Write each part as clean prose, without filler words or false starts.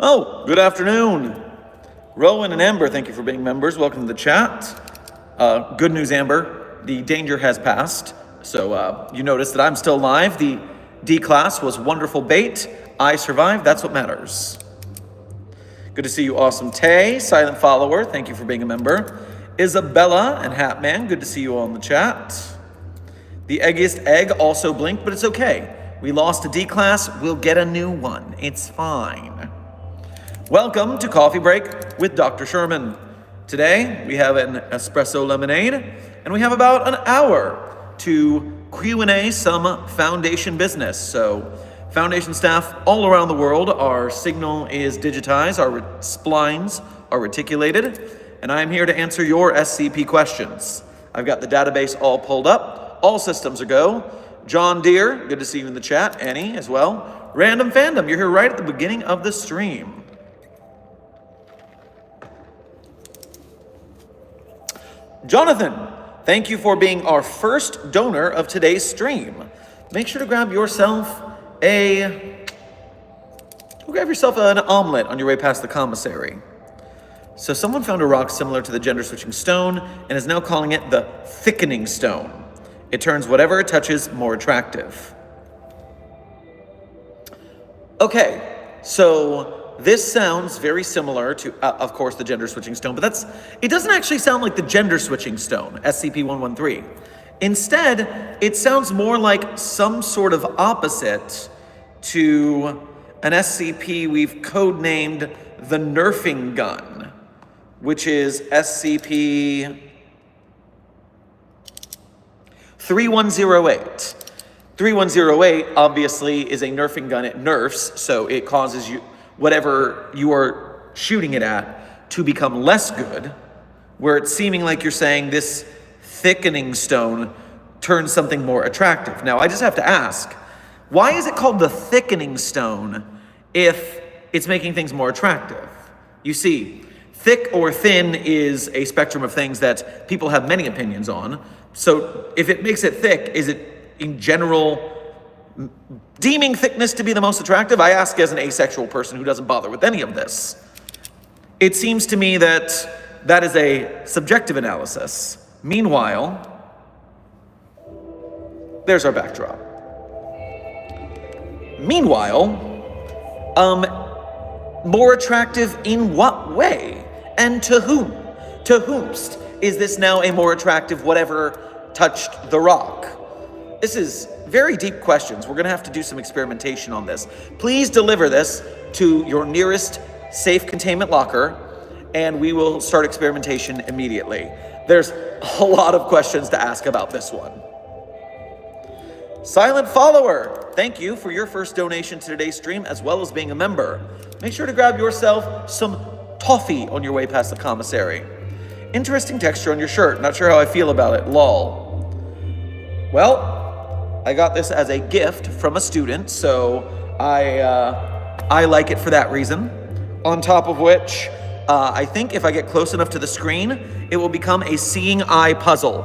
Oh, good afternoon. Rowan and Amber, thank you for being members. Welcome to the chat. Good news, Amber. The danger has passed. So you notice that I'm still alive. The D class was wonderful bait. I survived. That's what matters. Good to see you, awesome Tay. Silent follower, thank you for being a member. Isabella and Hatman, good to see you all in the chat. The eggiest egg also blinked, but it's okay. We lost a D class. We'll get a new one. It's fine. Welcome to Coffee Break with Dr. Sherman. Today, we have an espresso lemonade, and we have about an hour to Q&A some foundation business. So, foundation staff all around the world, our signal is digitized, our splines are reticulated, and I'm here to answer your SCP questions. I've got the database all pulled up, all systems are go. John Deere, good to see you in the chat, Annie as well. Random Fandom, you're here right at the beginning of the stream. Jonathan, thank you for being our first donor of today's stream. Make sure to grab yourself an omelet on your way past the commissary. So someone found a rock similar to the gender switching stone and is now calling it the thickening stone. It turns whatever it touches more attractive. Okay, so this sounds very similar to, of course, the gender switching stone, but it doesn't actually sound like the gender switching stone, SCP-113. Instead, it sounds more like some sort of opposite to an SCP we've codenamed the Nerfing Gun, which is SCP-3108. 3108 obviously is a nerfing gun. It nerfs, so it causes you whatever you are shooting it at to become less good, where it's seeming like you're saying this thickening stone turns something more attractive. Now, I just have to ask, why is it called the thickening stone if it's making things more attractive? You see, thick or thin is a spectrum of things that people have many opinions on. So if it makes it thick, is it in general deeming thickness to be the most attractive? I ask as an asexual person who doesn't bother with any of this. It seems to me that that is a subjective analysis. Meanwhile, there's our backdrop. Meanwhile, more attractive in what way? And to whom? To whomst is this now a more attractive whatever touched the rock? This is very deep questions. We're gonna have to do some experimentation on this. Please deliver this to your nearest safe containment locker, and we will start experimentation immediately. There's a lot of questions to ask about this one. Silent follower, thank you for your first donation to today's stream, as well as being a member. Make sure to grab yourself some toffee on your way past the commissary. Interesting texture on your shirt. Not sure how I feel about it. Lol. Well, I got this as a gift from a student, so I like it for that reason. On top of which, I think if I get close enough to the screen, it will become a seeing eye puzzle.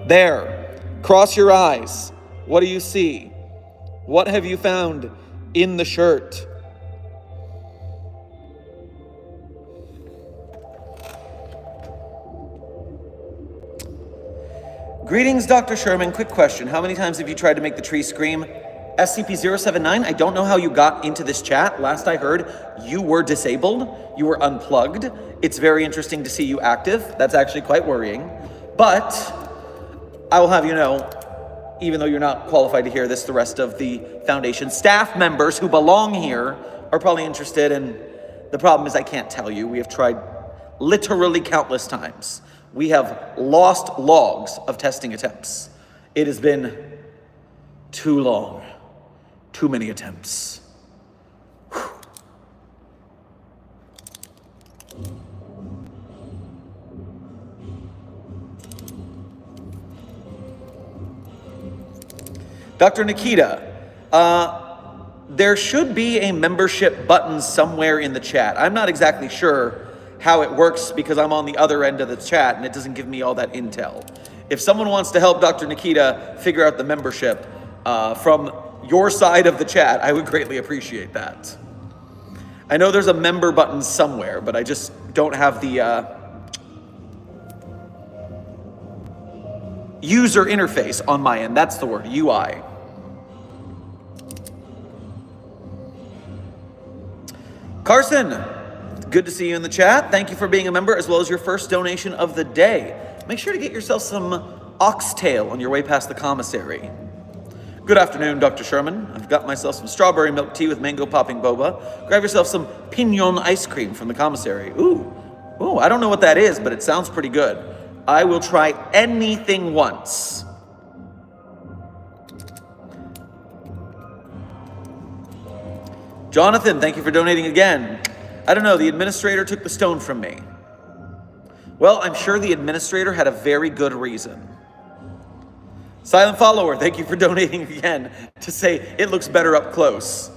There, cross your eyes. What do you see? What have you found in the shirt? Greetings, Dr. Sherman. Quick question. How many times have you tried to make the tree scream? SCP-079, I don't know how you got into this chat. Last I heard, you were disabled. You were unplugged. It's very interesting to see you active. That's actually quite worrying. But I will have you know, even though you're not qualified to hear this, the rest of the foundation staff members who belong here are probably interested. And the problem is I can't tell you. We have tried literally countless times. We have lost logs of testing attempts. It has been too long, too many attempts. Whew. Dr. Nikita, there should be a membership button somewhere in the chat. I'm not exactly sure how it works because I'm on the other end of the chat and it doesn't give me all that intel. If someone wants to help Dr. Nikita figure out the membership from your side of the chat, I would greatly appreciate that. I know there's a member button somewhere, but I just don't have the user interface on my end. That's the word, UI. Carson, good to see you in the chat. Thank you for being a member as well as your first donation of the day. Make sure to get yourself some oxtail on your way past the commissary. Good afternoon, Dr. Sherman. I've got myself some strawberry milk tea with mango popping boba. Grab yourself some pignon ice cream from the commissary. Ooh, I don't know what that is, but it sounds pretty good. I will try anything once. Jonathan, thank you for donating again. I don't know, the administrator took the stone from me. Well, I'm sure the administrator had a very good reason. Silent follower, thank you for donating again to say it looks better up close.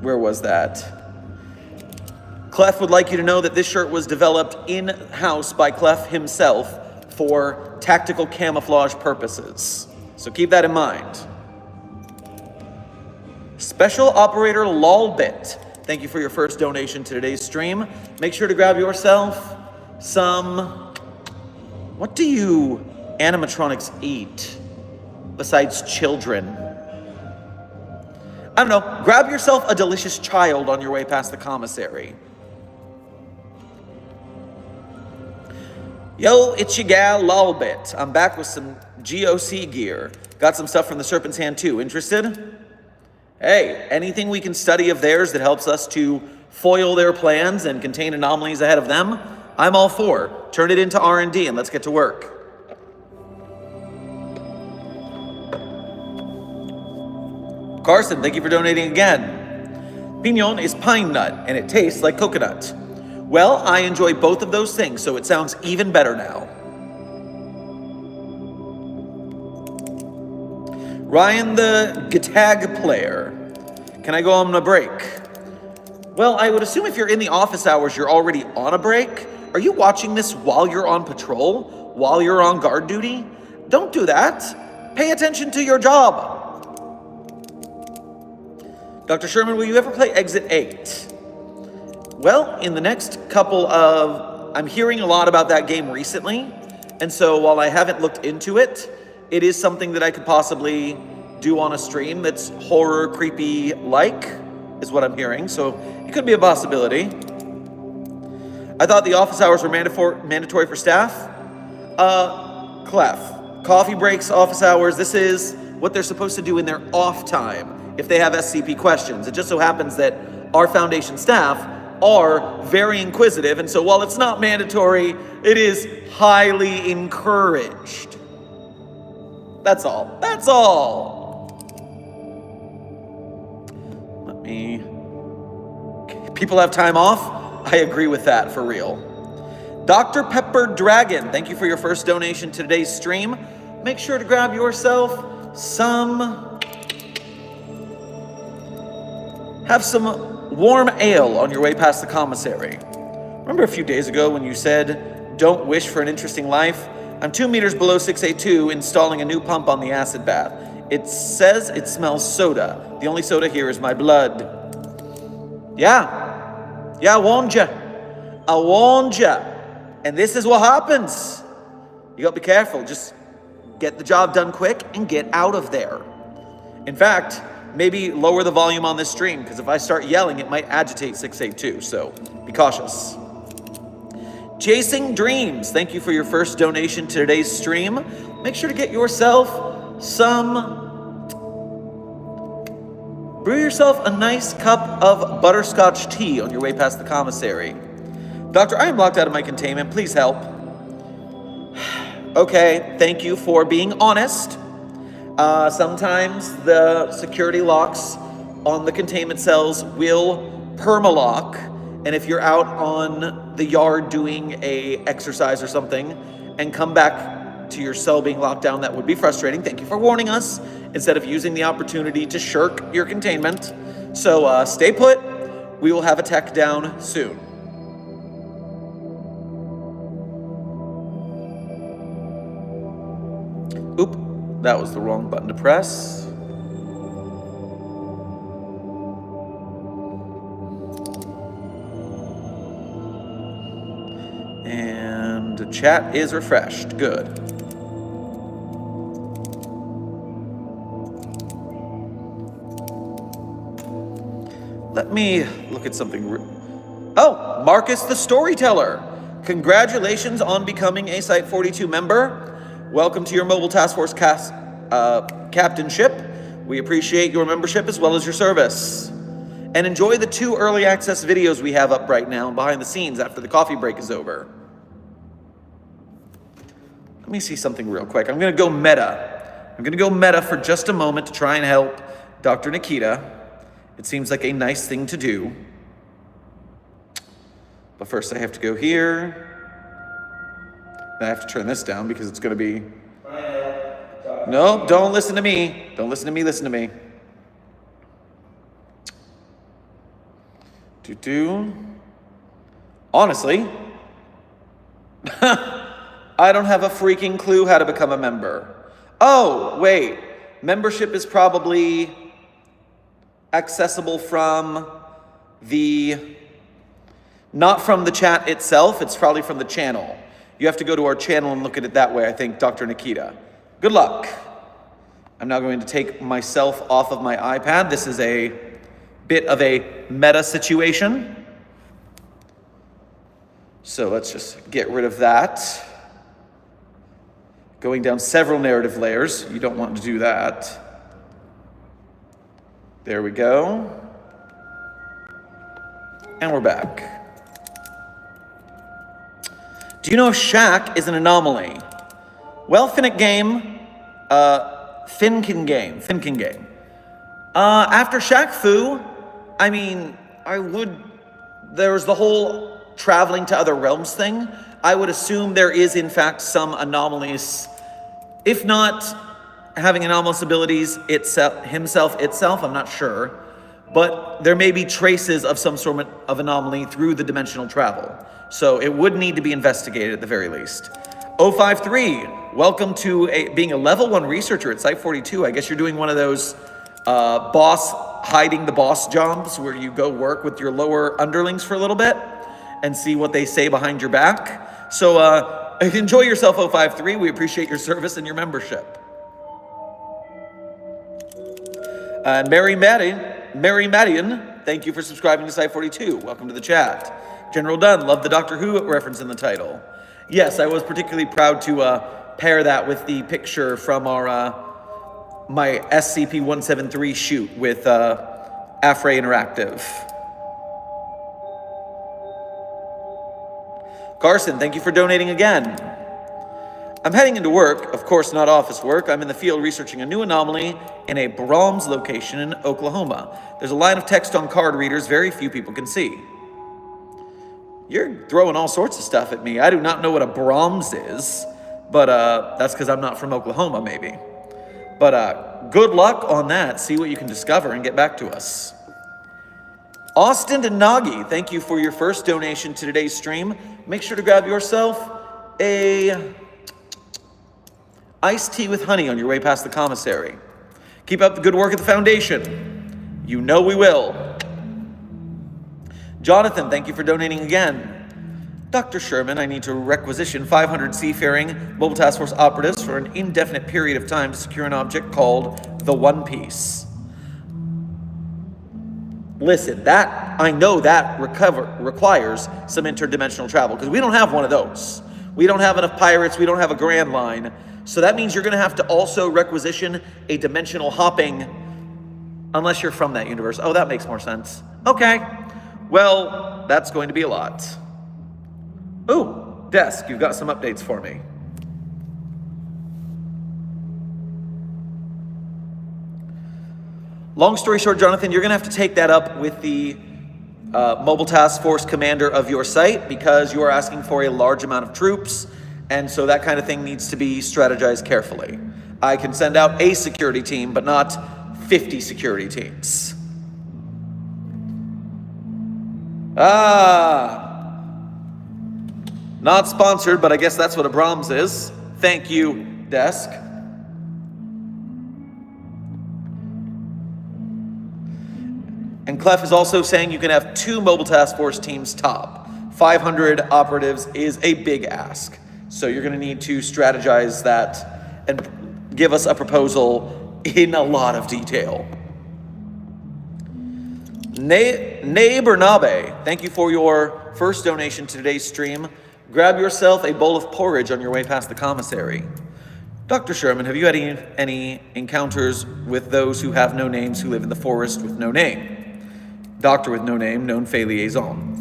Where was that? Clef would like you to know that this shirt was developed in-house by Clef himself for tactical camouflage purposes. So keep that in mind. Special Operator Lolbit, thank you for your first donation to today's stream. Make sure to grab yourself some... What do you animatronics eat besides children? I don't know. Grab yourself a delicious child on your way past the commissary. Yo, it's your gal Lolbit. I'm back with some GOC gear. Got some stuff from the Serpent's Hand too. Interested? Hey, anything we can study of theirs that helps us to foil their plans and contain anomalies ahead of them, I'm all for. Turn it into R&D and let's get to work. Carson, thank you for donating again. Pignon is pine nut and it tastes like coconut. Well, I enjoy both of those things, so it sounds even better now. Ryan the Gitag player. Can I go on a break? Well, I would assume if you're in the office hours, you're already on a break. Are you watching this while you're on patrol? While you're on guard duty? Don't do that. Pay attention to your job. Dr. Sherman, will you ever play Exit 8? Well, in the next couple of... I'm hearing a lot about that game recently, and so while I haven't looked into it, it is something that I could possibly do on a stream that's horror, creepy-like, is what I'm hearing, so it could be a possibility. I thought the office hours were mandatory for staff. Clef. Coffee breaks, office hours, this is what they're supposed to do in their off time if they have SCP questions. It just so happens that our Foundation staff are very inquisitive, and so while it's not mandatory, it is highly encouraged. That's all. That's all. Let me... People have time off? I agree with that, for real. Dr. Pepper Dragon, thank you for your first donation to today's stream. Make sure to grab yourself some... Have some warm ale on your way past the commissary. Remember a few days ago when you said, don't wish for an interesting life? I'm 2 meters below 682 installing a new pump on the acid bath. It says it smells soda. The only soda here is my blood. Yeah, I warned you. I warned you. And this is what happens. You gotta be careful. Just get the job done quick and get out of there. In fact, maybe lower the volume on this stream, because if I start yelling, it might agitate 682, so be cautious. Chasing Dreams, thank you for your first donation to today's stream. Make sure to get yourself brew yourself a nice cup of butterscotch tea on your way past the commissary. Doctor, I am locked out of my containment. Please help. Okay, thank you for being honest. Sometimes the security locks on the containment cells will permalock, and if you're out on the yard doing a exercise or something and come back to your cell being locked down, that would be frustrating. Thank you for warning us instead of using the opportunity to shirk your containment. So stay put. We will have a tech down soon. Oop, that was the wrong button to press. And the chat is refreshed. Good. Let me look at something. Oh, Marcus the Storyteller. Congratulations on becoming a Site 42 member. Welcome to your Mobile Task Force captainship. We appreciate your membership as well as your service. And enjoy the 2 early access videos we have up right now behind the scenes after the coffee break is over. Let me see something real quick. I'm going to go meta. I'm going to go meta for just a moment to try and help Dr. Nikita. It seems like a nice thing to do. But first I have to go here. I have to turn this down because it's going to be... Nope, don't listen to me. Don't listen to me, listen to me. Honestly, I don't have a freaking clue how to become a member. Oh, wait. Membership is probably accessible from not from the chat itself, it's probably from the channel. You have to go to our channel and look at it that way, I think, Dr. Nikita. Good luck. I'm now going to take myself off of my iPad. This is a bit of a meta situation. So let's just get rid of that. Going down several narrative layers. You don't want to do that. There we go. And we're back. Do you know if Shaq is an anomaly? Well, Finnick game, Finkin game. After Shaq Fu, I mean, there's the whole traveling to other realms thing. I would assume there is, in fact, some anomalies, if not having anomalous abilities himself, I'm not sure. But there may be traces of some sort of anomaly through the dimensional travel. So it would need to be investigated at the very least. 053, welcome to being a level 1 researcher at Site 42. I guess you're doing one of those hiding the boss jobs where you go work with your lower underlings for a little bit and see what they say behind your back. So enjoy yourself, 053. We appreciate your service and your membership. And Mary Madian, thank you for subscribing to Site 42. Welcome to the chat. General Dunn, love the Doctor Who reference in the title. Yes, I was particularly proud to pair that with the picture from our my SCP-173 shoot with Afray Interactive. Carson, thank you for donating again. I'm heading into work, of course not office work. I'm in the field researching a new anomaly in a Brahms location in Oklahoma. There's a line of text on card readers very few people can see. You're throwing all sorts of stuff at me. I do not know what a Brahms is, but that's because I'm not from Oklahoma, maybe. But good luck on that. See what you can discover and get back to us. Austin and Nagi, thank you for your first donation to today's stream. Make sure to grab yourself a iced tea with honey on your way past the commissary. Keep up the good work at the Foundation. You know we will. Jonathan, thank you for donating again. Dr. Sherman, I need to requisition 500 seafaring Mobile Task Force operatives for an indefinite period of time to secure an object called the One Piece. Listen, I know that requires some interdimensional travel, because we don't have one of those. We don't have enough pirates, we don't have a Grand Line. So that means you're going to have to also requisition a dimensional hopping, unless you're from that universe. Oh, that makes more sense. Okay. Well, that's going to be a lot. Ooh, Desk, you've got some updates for me. Long story short, Jonathan, you're going to have to take that up with the mobile task force commander of your site, because you are asking for a large amount of troops, and so that kind of thing needs to be strategized carefully. I can send out a security team, but not 50 security teams. Not sponsored, but I guess that's what a Brahms is. Thank you, Desk. And Clef is also saying you can have 2 mobile task force teams top. 500 operatives is a big ask. So you're going to need to strategize that and give us a proposal in a lot of detail. Nabe, thank you for your first donation to today's stream. Grab yourself a bowl of porridge on your way past the commissary. Dr. Sherman, have you had any encounters with those who have no names, who live in the forest with no name? Doctor with no name, known Fey liaison.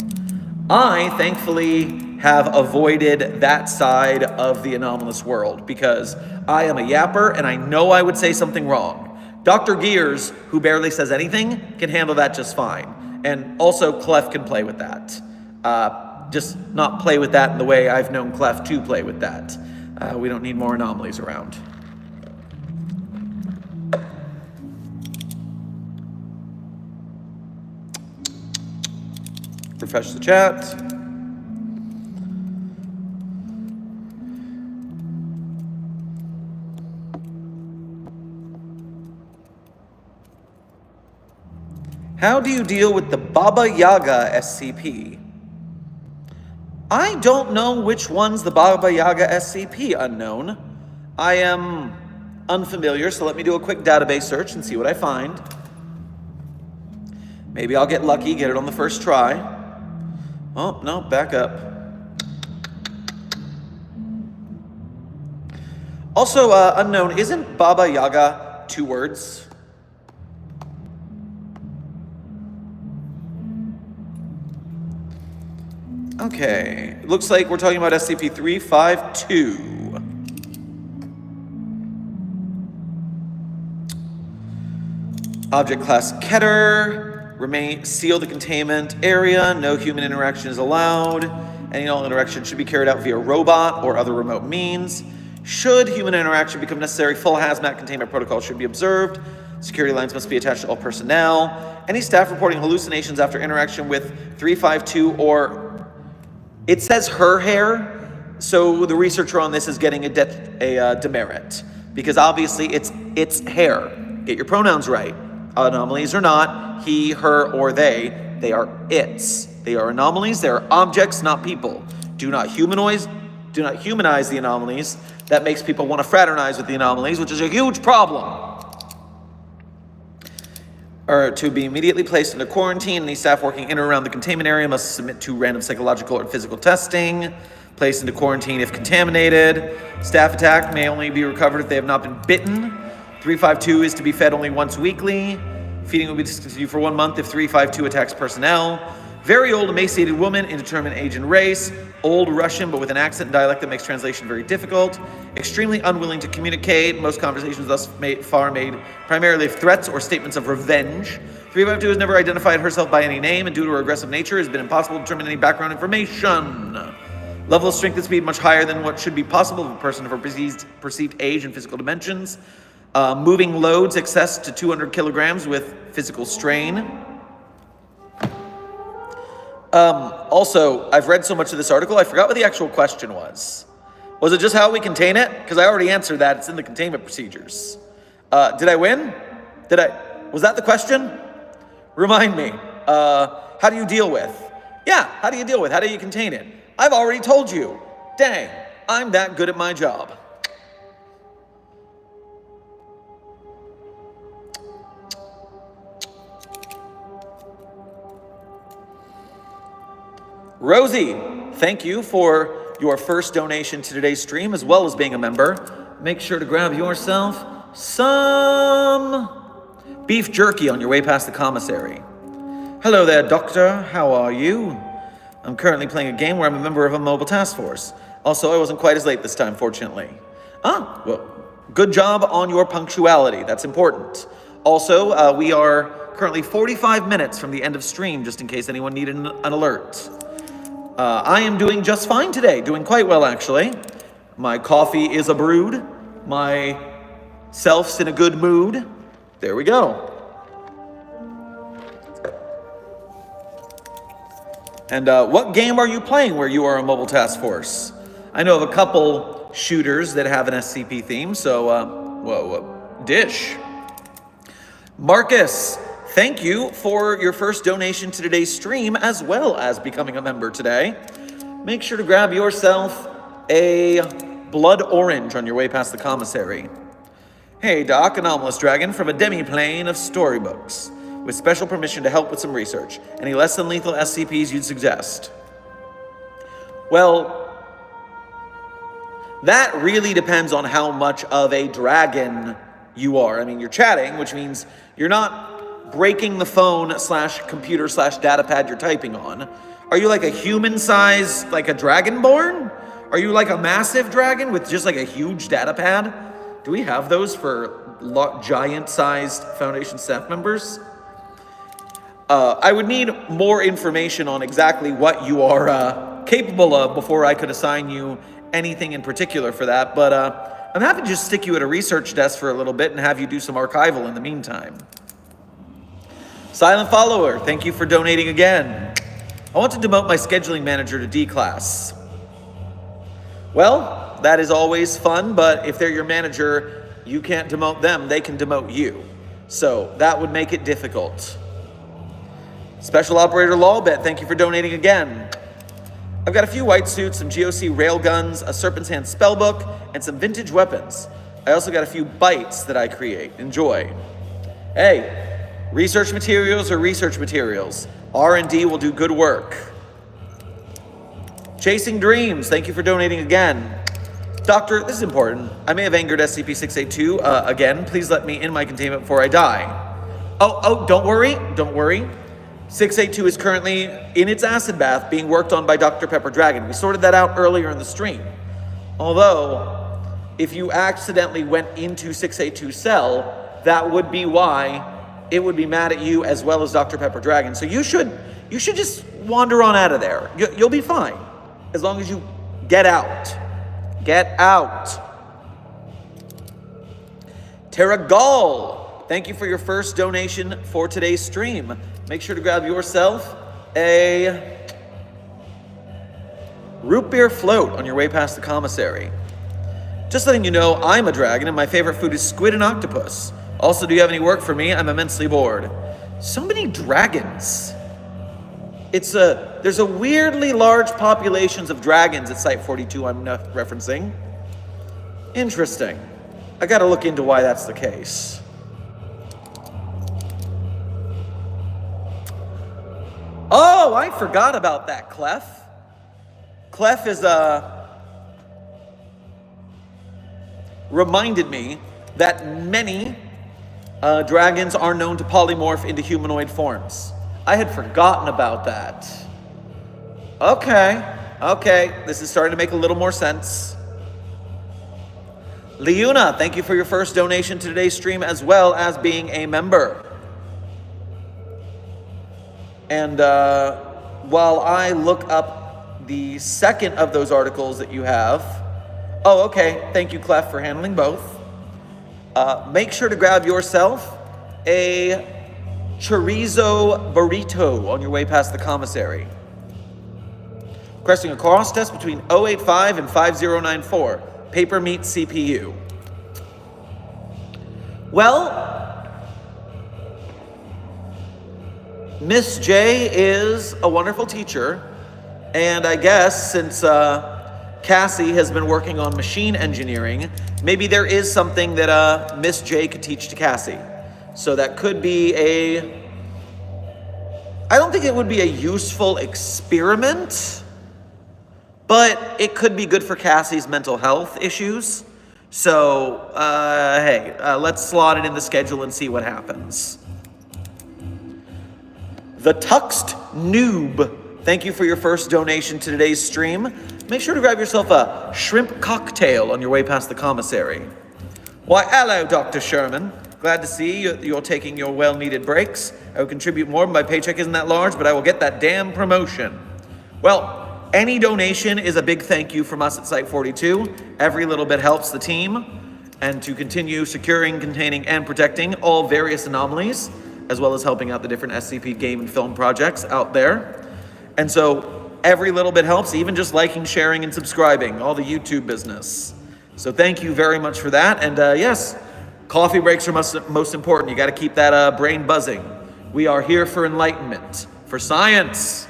I, thankfully, have avoided that side of the anomalous world, because I am a yapper and I know I would say something wrong. Dr. Gears, who barely says anything, can handle that just fine. And also, Clef can play with that. Just not play with that in the way I've known Clef to play with that. We don't need more anomalies around. Refresh the chat. How do you deal with the Baba Yaga SCP? I don't know which one's the Baba Yaga SCP, unknown. I am unfamiliar, so let me do a quick database search and see what I find. Maybe I'll get lucky, get it on the first try. Oh, no, back up. Also, unknown, isn't Baba Yaga 2 words? Okay, looks like we're talking about SCP-352. Object class Keter. Seal the containment area. No human interaction is allowed. Any and all interaction should be carried out via robot or other remote means. Should human interaction become necessary, full hazmat containment protocol should be observed. Security lines must be attached to all personnel. Any staff reporting hallucinations after interaction with 352 or... It says her hair, so the researcher on this is getting a demerit, because obviously it's hair. Get your pronouns right. Anomalies or not, he, her, or they are its. They are anomalies, they are objects, not people. Do not humanize the anomalies. That makes people want to fraternize with the anomalies, which is a huge problem. Or to be immediately placed into quarantine. Any staff working in or around the containment area must submit to random psychological or physical testing. Placed into quarantine if contaminated. Staff attack may only be recovered if they have not been bitten. 352 is to be fed only once weekly. Feeding will be discontinued for 1 month if 352 attacks personnel. Very old, emaciated woman, indeterminate age and race. Old Russian, but with an accent and dialect that makes translation very difficult. Extremely unwilling to communicate. Most conversations thus made primarily of threats or statements of revenge. 352 has never identified herself by any name, and due to her aggressive nature, it has been impossible to determine any background information. Level of strength and speed much higher than what should be possible of a person of her perceived age and physical dimensions. Moving loads excess to 200 kilograms with physical strain. Also, I've read so much of this article, I forgot what the actual question was. Was it just how we contain it? Because I already answered that. It's in the containment procedures. Did I win? Was that the question? Remind me. How do you deal with? Yeah, how do you deal with? How do you contain it? I've already told you. Dang, I'm that good at my job. Rosie, thank you for your first donation to today's stream, as well as being a member. Make sure to grab yourself some beef jerky on your way past the commissary. Hello there, Doctor. How are you? I'm currently playing a game where I'm a member of a mobile task force. Also, I wasn't quite as late this time, fortunately. Well, good job on your punctuality. That's important. Also, we are currently 45 minutes from the end of stream, just in case anyone needed an alert. I am doing just fine today, doing quite well, actually. My coffee is a brewed. My self's in a good mood. There we go. And what game are you playing where you are a mobile task force? I know of a couple shooters that have an SCP theme, so, dish. Marcus, thank you for your first donation to today's stream, as well as becoming a member today. Make sure to grab yourself a blood orange on your way past the commissary. Hey, Doc, Anomalous Dragon from a demi-plane of storybooks, with special permission to help with some research. Any less than lethal SCPs you'd suggest? Well, that really depends on how much of a dragon you are. I mean, you're chatting, which means you're not breaking the phone / computer / datapad you're typing on. Are you like a human size, like a dragonborn? Are you like a massive dragon with just like a huge datapad? Do we have those for giant-sized Foundation staff members? I would need more information on exactly what you are capable of before I could assign you anything in particular for that, but I'm happy to just stick you at a research desk for a little bit and have you do some archival in the meantime. Silent Follower, thank you for donating again. I want to demote my scheduling manager to D class. Well, that is always fun, but if they're your manager, you can't demote them, they can demote you. So that would make it difficult. Special Operator Lawbet, thank you for donating again. I've got a few white suits, some GOC railguns, a Serpent's Hand spellbook, and some vintage weapons. I also got a few bites that I create. Enjoy. Hey, research materials are research materials. R&D will do good work. Chasing Dreams, thank you for donating again. Doctor, this is important. I may have angered SCP-682 again. Please let me in my containment before I die. Oh, don't worry. 682 is currently in its acid bath being worked on by Dr. Pepper Dragon. We sorted that out earlier in the stream. Although, if you accidentally went into 682's cell, that would be why it would be mad at you as well as Dr. Pepper Dragon. So you should just wander on out of there. You'll be fine as long as you get out. Get out. Terragal, thank you for your first donation for today's stream. Make sure to grab yourself a root beer float on your way past the commissary. Just letting you know, I'm a dragon and my favorite food is squid and octopus. Also, do you have any work for me? I'm immensely bored. So many dragons. There's a weirdly large populations of dragons at Site 42 I'm referencing. Interesting. I gotta look into why that's the case. Oh, I forgot about that, Clef. Clef is reminded me that many dragons are known to polymorph into humanoid forms. I had forgotten about that. Okay, this is starting to make a little more sense. Leuna, thank you for your first donation to today's stream as well as being a member. And while I look up the second of those articles that you have, oh, okay, thank you, Clef, for handling both. Make sure to grab yourself a chorizo burrito on your way past the commissary. Requesting a cross test between 085 and 5094. Paper meets CPU. Well, Miss J is a wonderful teacher, and I guess since Cassie has been working on machine engineering, maybe there is something that Miss J could teach to Cassie. So that could be I don't think it would be a useful experiment, but it could be good for Cassie's mental health issues. So, hey, let's slot it in the schedule and see what happens. The Tuxed Noob, thank you for your first donation to today's stream. Make sure to grab yourself a shrimp cocktail on your way past the commissary. Why, hello, Dr. Sherman. Glad to see you're taking your well-needed breaks. I will contribute more, my paycheck isn't that large, but I will get that damn promotion. Well, any donation is a big thank you from us at Site 42. Every little bit helps the team and to continue securing, containing, and protecting all various anomalies, as well as helping out the different SCP game and film projects out there. And so every little bit helps, even just liking, sharing, and subscribing, all the YouTube business. So thank you very much for that. And yes, coffee breaks are most important. You got to keep that brain buzzing. We are here for enlightenment, for science.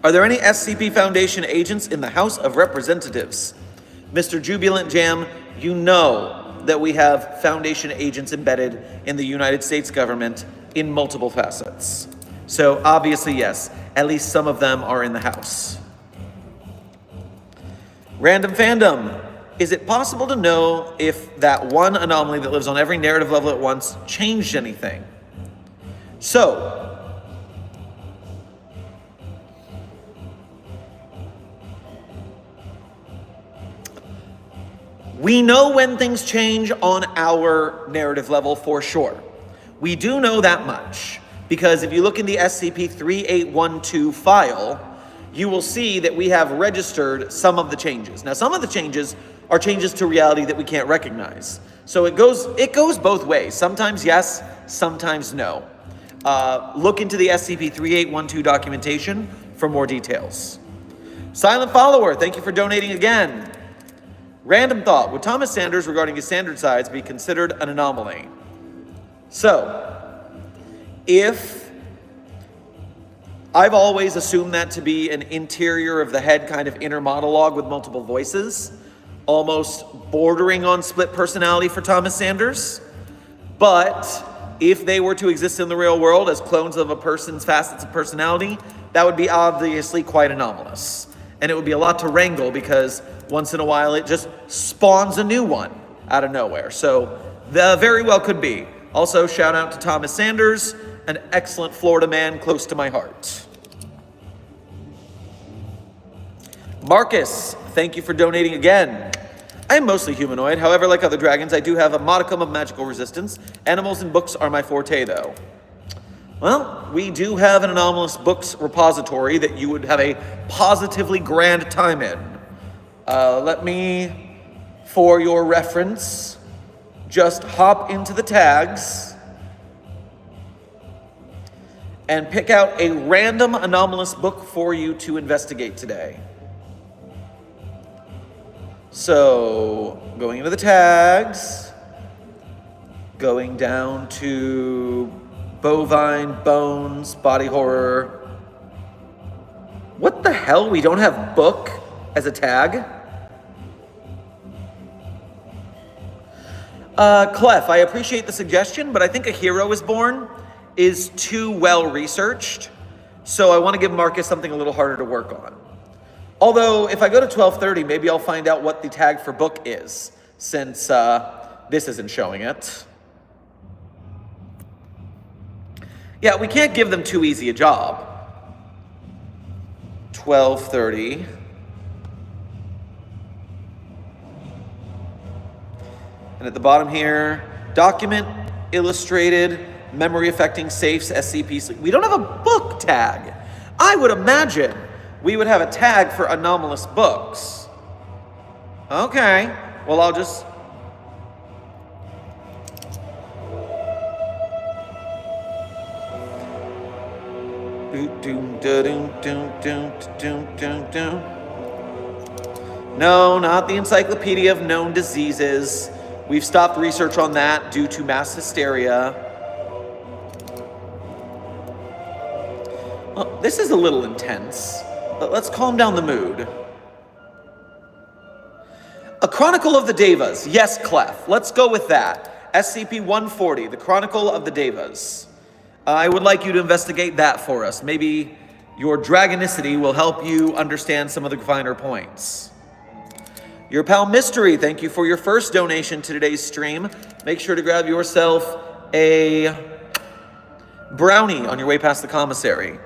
Are there any SCP Foundation agents in the House of Representatives? Mr. Jubilant Jam, you know that we have Foundation agents embedded in the United States government in multiple facets. So obviously, yes, at least some of them are in the House. Random Fandom, is it possible to know if that one anomaly that lives on every narrative level at once changed anything? So, we know when things change on our narrative level for sure. We do know that much because if you look in the SCP-3812 file, you will see that we have registered some of the changes. Now, some of the changes are changes to reality that we can't recognize. So it goes both ways. Sometimes yes, sometimes no. Look into the SCP-3812 documentation for more details. Silent Follower, thank you for donating again. Random thought, would Thomas Sanders regarding his standard size be considered an anomaly? So, if I've always assumed that to be an interior of the head kind of inner monologue with multiple voices, almost bordering on split personality for Thomas Sanders. But if they were to exist in the real world as clones of a person's facets of personality, that would be obviously quite anomalous. And it would be a lot to wrangle because once in a while it just spawns a new one out of nowhere. So very well could be. Also, shout out to Thomas Sanders, an excellent Florida man close to my heart. Marcus, thank you for donating again. I am mostly humanoid. However, like other dragons, I do have a modicum of magical resistance. Animals and books are my forte, though. Well, we do have an anomalous books repository that you would have a positively grand time in. Let me, for your reference, just hop into the tags and pick out a random anomalous book for you to investigate today. So, going into the tags, going down to bovine, bones, body horror. What the hell? We don't have book as a tag? Clef, I appreciate the suggestion, but I think A Hero is Born is too well researched. So I want to give Marcus something a little harder to work on. Although, if I go to 1230, maybe I'll find out what the tag for book is, since this isn't showing it. Yeah, we can't give them too easy a job. 1230. And at the bottom here, document, illustrated, memory affecting safes, SCP. We don't have a book tag. I would imagine we would have a tag for anomalous books. Okay, well, I'll just... No, not the Encyclopedia of Known Diseases. We've stopped research on that due to mass hysteria. Well, this is a little intense, but let's calm down the mood. A Chronicle of the Devas. Yes, Clef. Let's go with that. SCP-140, the Chronicle of the Devas. I would like you to investigate that for us. Maybe your dragonicity will help you understand some of the finer points. Your pal Mystery, thank you for your first donation to today's stream. Make sure to grab yourself a brownie on your way past the commissary.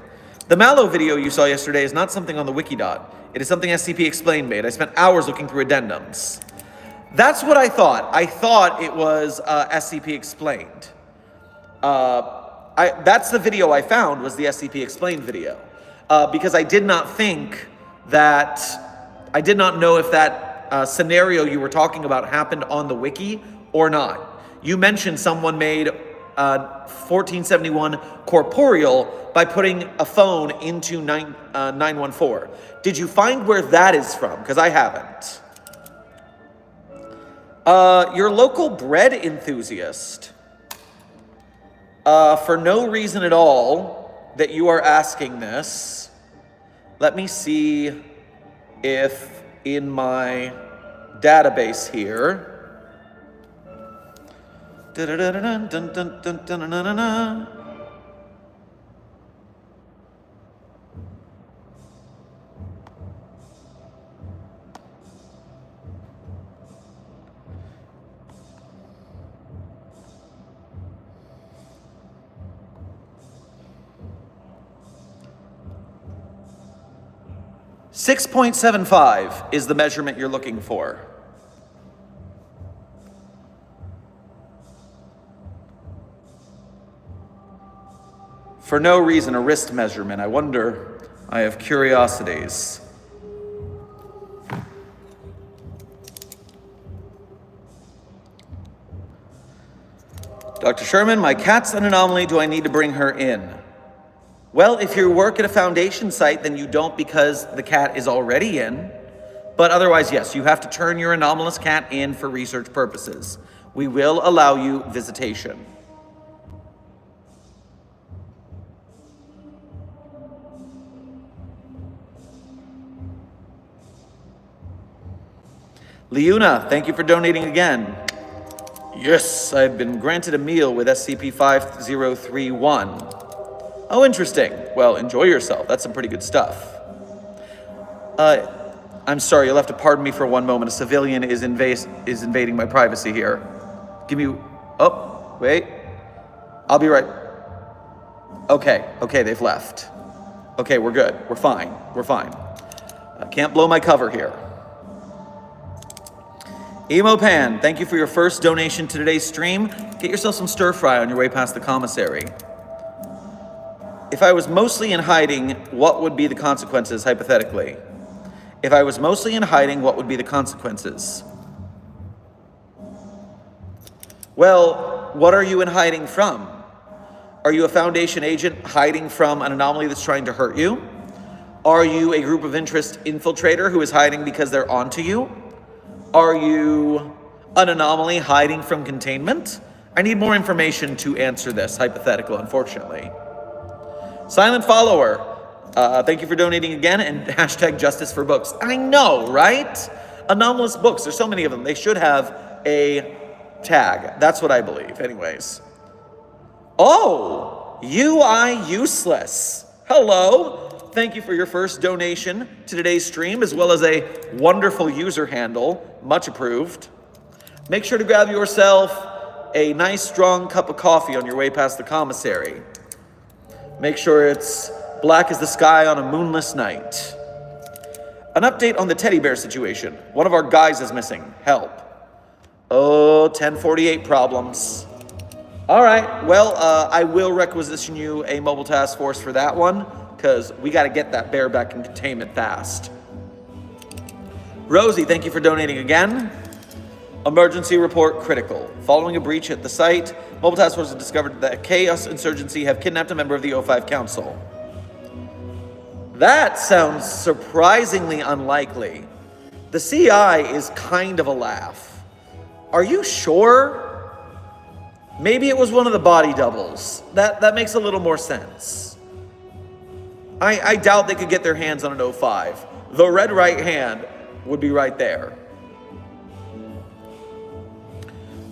The Mallow video you saw yesterday is not something on the Wikidot. It is something SCP Explained made. I spent hours looking through addendums. That's what I thought. I thought it was SCP Explained. That's the video I found, was the SCP Explained video. Because I did not know if that scenario you were talking about happened on the wiki or not. You mentioned someone made 1471 corporeal by putting a phone into 914. Did you find where that is from? Because I haven't. Your local bread enthusiast. For no reason at all that you are asking this, let me see if in my database here. 6.75 is the measurement you're looking for. For no reason, a wrist measurement. I wonder, I have curiosities. Dr. Sherman, my cat's an anomaly. Do I need to bring her in? Well, if you work at a Foundation site, then you don't, because the cat is already in. But otherwise, yes, you have to turn your anomalous cat in for research purposes. We will allow you visitation. Leuna, thank you for donating again. Yes, I've been granted a meal with SCP-5031. Oh, interesting. Well, enjoy yourself. That's some pretty good stuff. I'm sorry, you'll have to pardon me for one moment. A civilian is invading my privacy here. Give me... Oh, wait. I'll be right... Okay, they've left. Okay, we're good. We're fine. I can't blow my cover here. Emo Pan, thank you for your first donation to today's stream. Get yourself some stir fry on your way past the commissary. If I was mostly in hiding, what would be the consequences, hypothetically? If I was mostly in hiding, what would be the consequences? Well, what are you in hiding from? Are you a Foundation agent hiding from an anomaly that's trying to hurt you? Are you a group of interest infiltrator who is hiding because they're onto you? Are you an anomaly hiding from containment? I need more information to answer this hypothetical, unfortunately. Silent Follower, thank you for donating again, and hashtag justice for books. I know, right? Anomalous books, there's so many of them. They should have a tag. That's what I believe, anyways. Oh, UI Useless. Hello. Thank you for your first donation to today's stream, as well as a wonderful user handle. Much approved. Make sure to grab yourself a nice strong cup of coffee on your way past the commissary. Make sure it's black as the sky on a moonless night. An update on the teddy bear situation. One of our guys is missing. Help. Oh, 1048 problems. All right, well, I will requisition you a mobile task force for that one, because we got to get that bear back in containment fast. Rosie, thank you for donating again. Emergency report critical. Following a breach at the site, mobile task force has discovered that Chaos Insurgency have kidnapped a member of the O5 Council. That sounds surprisingly unlikely. The CI is kind of a laugh. Are you sure? Maybe it was one of the body doubles. That makes a little more sense. I doubt they could get their hands on an O5. The red right hand would be right there.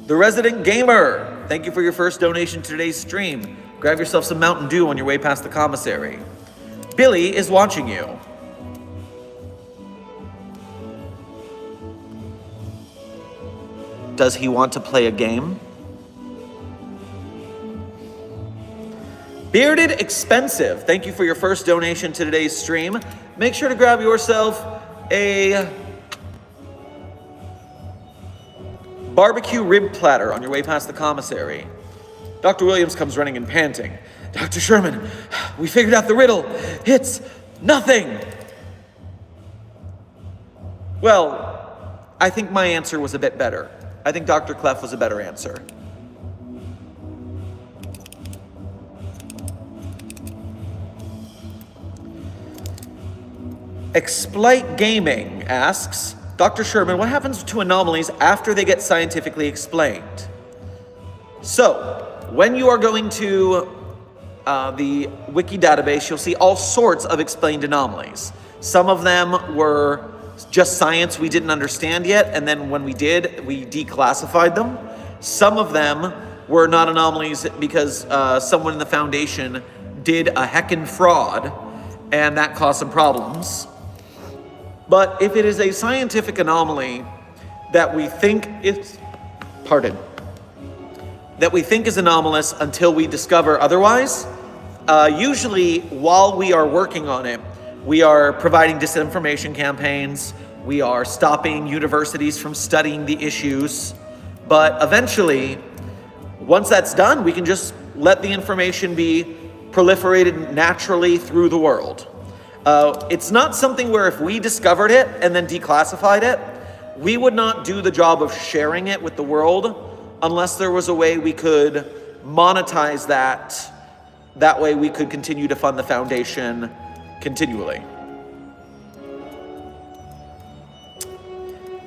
The Resident Gamer, thank you for your first donation to today's stream. Grab yourself some Mountain Dew on your way past the commissary. Billy is watching you. Does he want to play a game? Bearded Expensive, thank you for your first donation to today's stream. Make sure to grab yourself a barbecue rib platter on your way past the commissary. Dr. Williams comes running and panting. Dr. Sherman, we figured out the riddle. It's nothing. Well, I think my answer was a bit better. I think Dr. Clef was a better answer. Exploit Gaming asks, Dr. Sherman, what happens to anomalies after they get scientifically explained? So, when you are going to the wiki database, you'll see all sorts of explained anomalies. Some of them were just science we didn't understand yet, and then when we did, we declassified them. Some of them were not anomalies because someone in the Foundation did a heckin' fraud, and that caused some problems. But if it is a scientific anomaly that we think is, that we think is anomalous until we discover otherwise, usually while we are working on it, we are providing disinformation campaigns, we are stopping universities from studying the issues, but eventually, once that's done, we can just let the information be proliferated naturally through the world. It's not something where if we discovered it and then declassified it, we would not do the job of sharing it with the world unless there was a way we could monetize that. That way we could continue to fund the Foundation continually.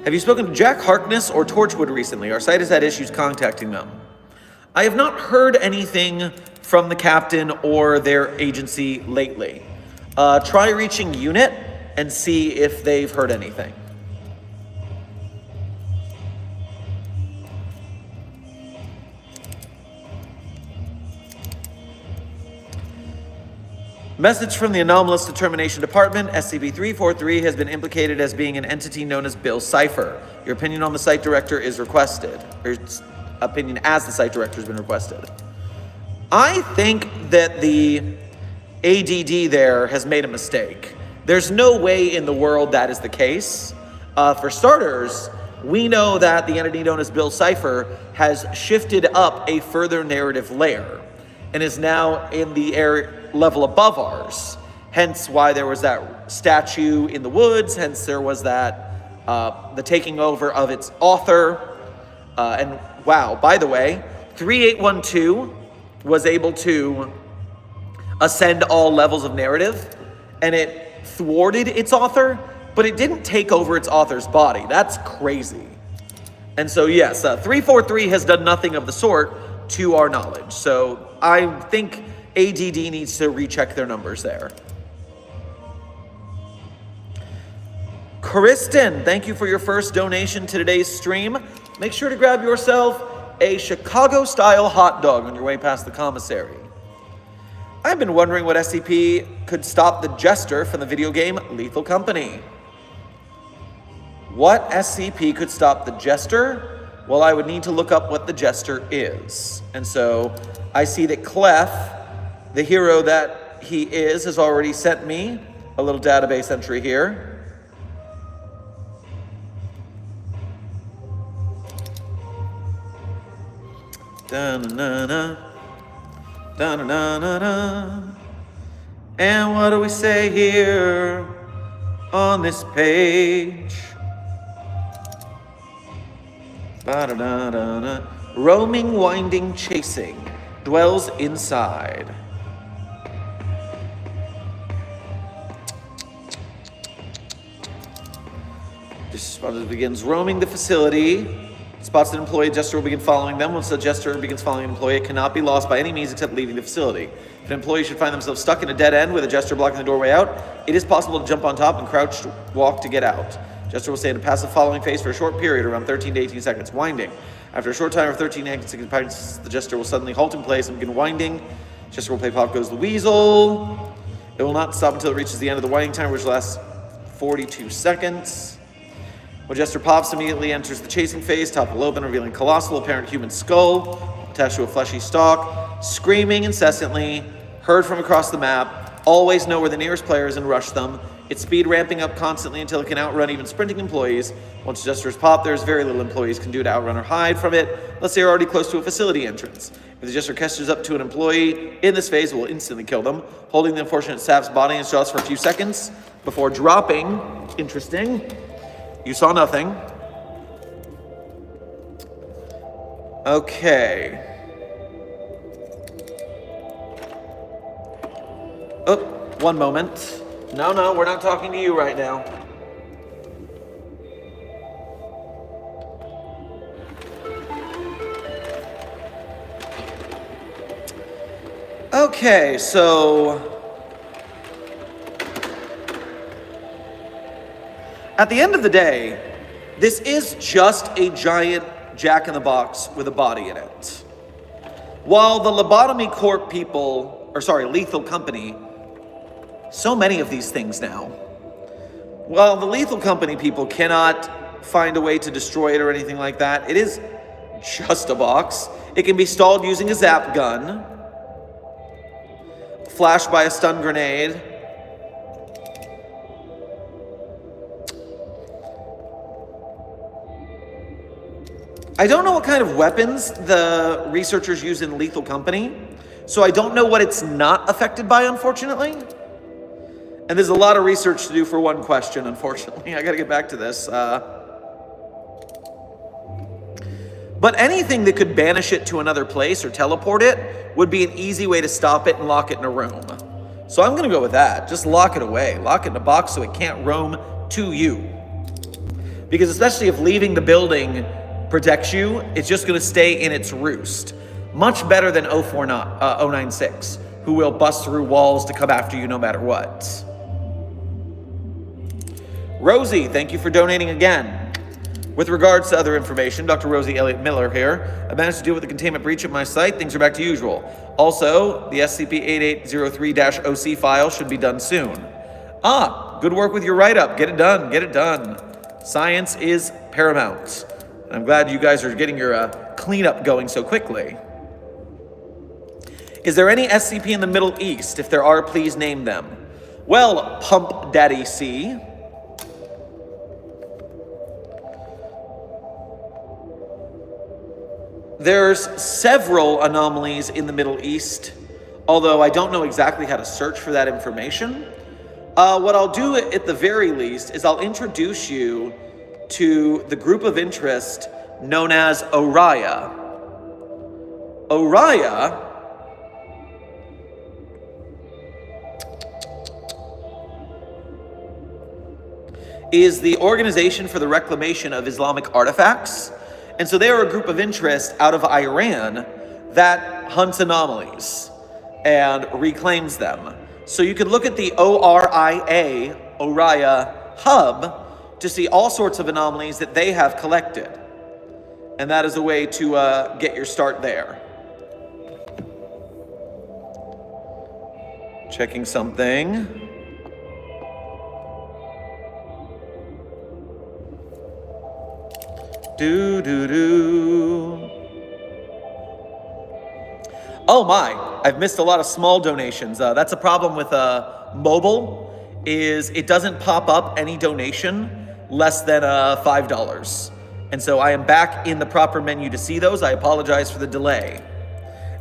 Have you spoken to Jack Harkness or Torchwood recently? Our site has had issues contacting them. I have not heard anything from the captain or their agency lately. Try reaching Unit and see if they've heard anything. Message from the Anomalous Determination Department. SCP-343 has been implicated as being an entity known as Bill Cipher. Your opinion on the site director is requested. Or opinion as the site director has been requested. I think that the ADD there has made a mistake. There's no way in the world that is the case. For starters, we know that the entity known as Bill Cipher has shifted up a further narrative layer and is now in the air level above ours. Hence why there was that statue in the woods, hence there was that, the taking over of its author. And wow, by the way, 3812 was able to ascend all levels of narrative, and it thwarted its author, but it didn't take over its author's body. That's crazy. And so yes, 343 has done nothing of the sort to our knowledge. So I think ADD needs to recheck their numbers there. Kristen, thank you for your first donation to today's stream. Make sure to grab yourself a Chicago-style hot dog on your way past the commissary. I've been wondering what SCP could stop the Jester from the video game Lethal Company. What SCP could stop the Jester? Well, I would need to look up what the Jester is. And so I see that Clef, the hero that he is, has already sent me a little database entry here. Da-na-na-na. Da-na-na-na-na. And what do we say here on this page? Ba-da-da-da-da. Roaming, winding, chasing, dwells inside. This begins roaming the facility. Spots an employee, Jester will begin following them. Once the Jester begins following an employee, it cannot be lost by any means except leaving the facility. If an employee should find themselves stuck in a dead end with a Jester blocking the doorway out, it is possible to jump on top and crouch walk to get out. Jester will stay in a passive following phase for a short period, around 13 to 18 seconds. Winding. After a short time of 13 consecutive pints, the jester will suddenly halt in place and begin winding. Jester will play Pop Goes the Weasel. It will not stop until it reaches the end of the winding time, which lasts 42 seconds. When Jester pops, immediately enters the chasing phase, top will open, revealing colossal apparent human skull attached to a fleshy stalk, screaming incessantly, heard from across the map. Always know where the nearest player is and rush them. Its speed ramping up constantly until it can outrun even sprinting employees. Once Jester is popped, there's very little employees can do to outrun or hide from it, unless they are already close to a facility entrance. If the Jester catches up to an employee in this phase, it will instantly kill them, holding the unfortunate staff's body in its jaws for a few seconds before dropping. Interesting. You saw nothing. Okay. Oh, one moment. No, we're not talking to you right now. Okay, so at the end of the day, this is just a giant jack-in-the-box with a body in it. While the Lobotomy Corp people, Lethal Company, so many of these things now. While the Lethal Company people cannot find a way to destroy it or anything like that, it is just a box. It can be stalled using a zap gun, flashed by a stun grenade. I don't know what kind of weapons the researchers use in Lethal Company, so I don't know what it's not affected by, unfortunately. And there's a lot of research to do for one question, unfortunately. I gotta get back to this. But anything that could banish it to another place or teleport it would be an easy way to stop it and lock it in a room. So I'm gonna go with that. Just lock it away. Lock it in a box so it can't roam to you. Because especially if leaving the building protects you, it's just gonna stay in its roost. Much better than 096, who will bust through walls to come after you no matter what. Rosie, thank you for donating again. With regards to other information, Dr. Rosie Elliott Miller here. I managed to deal with the containment breach at my site. Things are back to usual. Also, the SCP-8803-OC file should be done soon. Good work with your write-up. Get it done. Get it done. Science is paramount. I'm glad you guys are getting your cleanup going so quickly. Is there any SCP in the Middle East? If there are, please name them. Well, Pump Daddy C. There's several anomalies in the Middle East, although I don't know exactly how to search for that information. What I'll do at the very least is I'll introduce you to the group of interest known as Oriya. Oriya is the Organization for the Reclamation of Islamic Artifacts. And so they are a group of interest out of Iran that hunts anomalies and reclaims them. So you could look at the Oriya hub to see all sorts of anomalies that they have collected. And that is a way to get your start there. Checking something. Oh my, I've missed a lot of small donations. That's a problem with mobile, is it doesn't pop up any donation less than $5. And so I am back in the proper menu to see those. I apologize for the delay.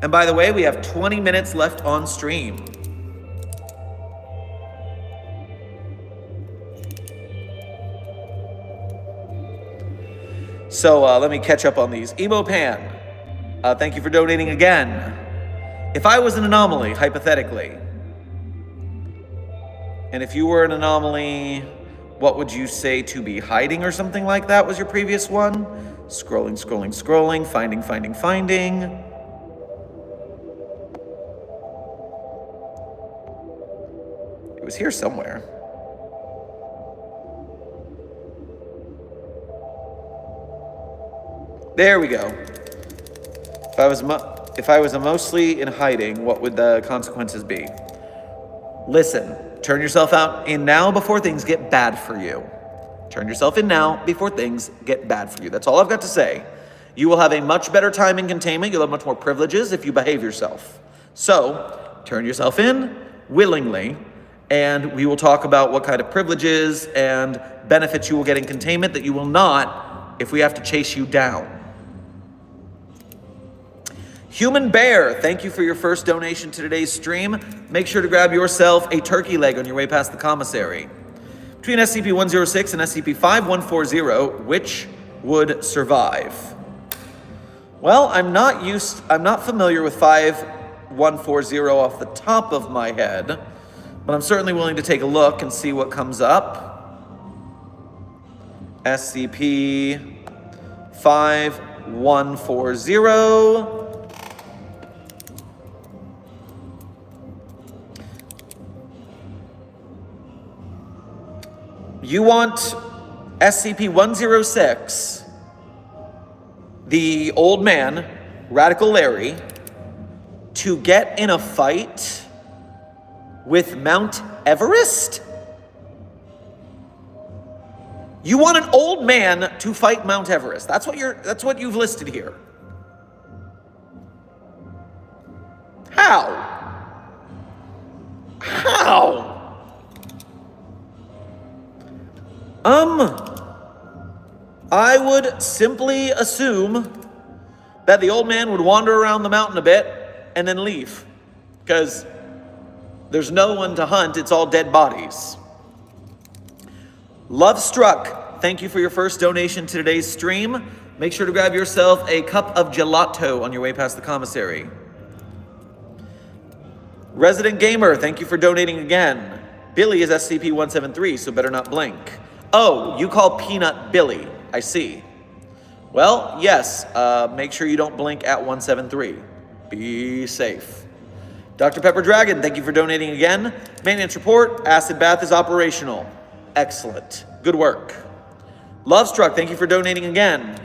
And by the way, we have 20 minutes left on stream. So let me catch up on these. Emopan, thank you for donating again. If I was an anomaly, hypothetically, and if you were an anomaly, what would you say to be hiding or something like that was your previous one? Scrolling, finding. It was here somewhere. There we go. If I was mostly in hiding, what would the consequences be? Listen, turn yourself out in now before things get bad for you. Turn yourself in now before things get bad for you. That's all I've got to say. You will have a much better time in containment. You'll have much more privileges if you behave yourself. So, turn yourself in willingly, and we will talk about what kind of privileges and benefits you will get in containment that you will not if we have to chase you down. Human Bear, thank you for your first donation to today's stream. Make sure to grab yourself a turkey leg on your way past the commissary. Between SCP-106 and SCP-5140, which would survive? Well, I'm not familiar with 5140 off the top of my head, but I'm certainly willing to take a look and see what comes up. SCP-5140. You want SCP-106, the old man, Radical Larry, to get in a fight with Mount Everest? You want an old man to fight Mount Everest. That's what you've listed here. How? How? I would simply assume that the old man would wander around the mountain a bit and then leave, because there's no one to hunt. It's all dead bodies. Love Struck, thank you for your first donation to today's stream. Make sure to grab yourself a cup of gelato on your way past the commissary. Resident Gamer, thank you for donating again. Billy is SCP-173, so better not blink. Oh, you call Peanut Billy. I see. Well, yes, make sure you don't blink at 173. Be safe. Dr. Pepper Dragon, thank you for donating again. Maintenance report, acid bath is operational. Excellent. Good work. Love Struck, thank you for donating again.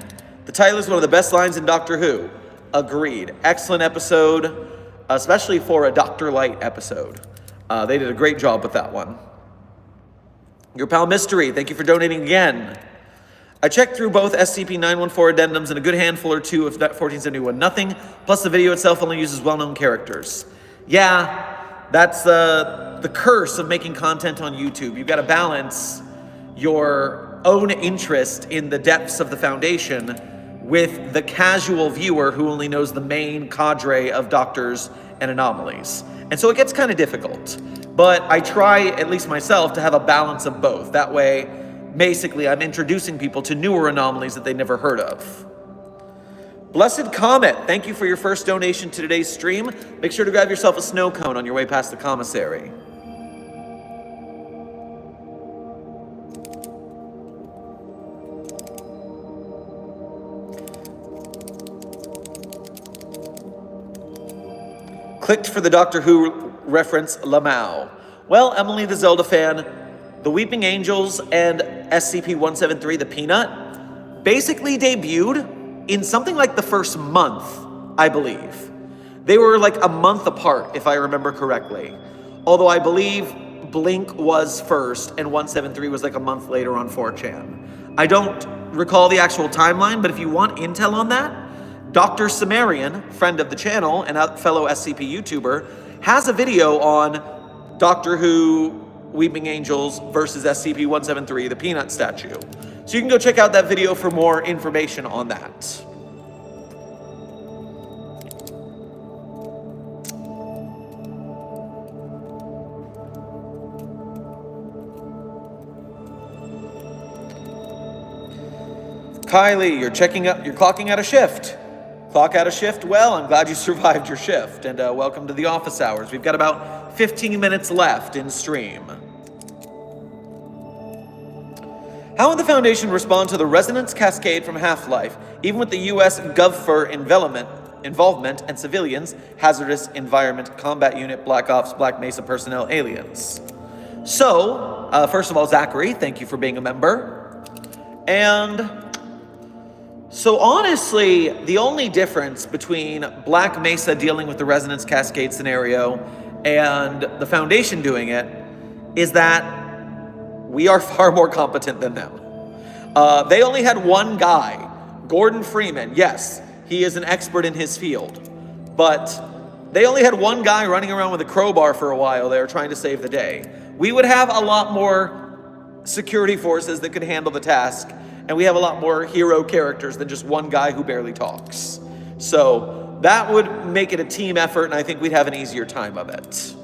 The title is one of the best lines in Doctor Who. Agreed. Excellent episode, especially for a Dr. Light episode. They did a great job with that one. Your pal Mystery, thank you for donating again. I checked through both SCP-914 addendums and a good handful or two of 1471 nothing, plus the video itself only uses well-known characters. Yeah, that's the curse of making content on YouTube. You've got to balance your own interest in the depths of the Foundation with the casual viewer who only knows the main cadre of doctors and anomalies. And so it gets kind of difficult. But I try, at least myself, to have a balance of both. That way, basically, I'm introducing people to newer anomalies that they never heard of. Blessed Comet, thank you for your first donation to today's stream. Make sure to grab yourself a snow cone on your way past the commissary. Clicked for the Doctor Who reference Lamau. Well, Emily the Zelda fan, the Weeping Angels and SCP-173, the Peanut, basically debuted in something like the first month, I believe. They were like a month apart, if I remember correctly. Although I believe Blink was first and 173 was like a month later on 4chan. I don't recall the actual timeline, but if you want intel on that, Dr. Sumerian, friend of the channel and a fellow SCP YouTuber, has a video on Doctor Who Weeping Angels versus SCP-173, the Peanut statue. So you can go check out that video for more information on that. Kylie, you're clocking out a shift. Clock out a shift? Well, I'm glad you survived your shift, and welcome to the office hours. We've got about 15 minutes left in stream. How would the Foundation respond to the resonance cascade from Half-Life, even with the US GovFur involvement and civilians, hazardous environment, combat unit, Black Ops, Black Mesa personnel, aliens? So, first of all, Zachary, thank you for being a member. And So honestly, the only difference between Black Mesa dealing with the resonance cascade scenario and the Foundation doing it is that we are far more competent than them. They only had one guy, Gordon Freeman. Yes, he is an expert in his field, but they only had one guy running around with a crowbar for a while there trying to save the day. We would have a lot more security forces that could handle the task, and we have a lot more hero characters than just one guy who barely talks. So that would make it a team effort, and I think we'd have an easier time of it.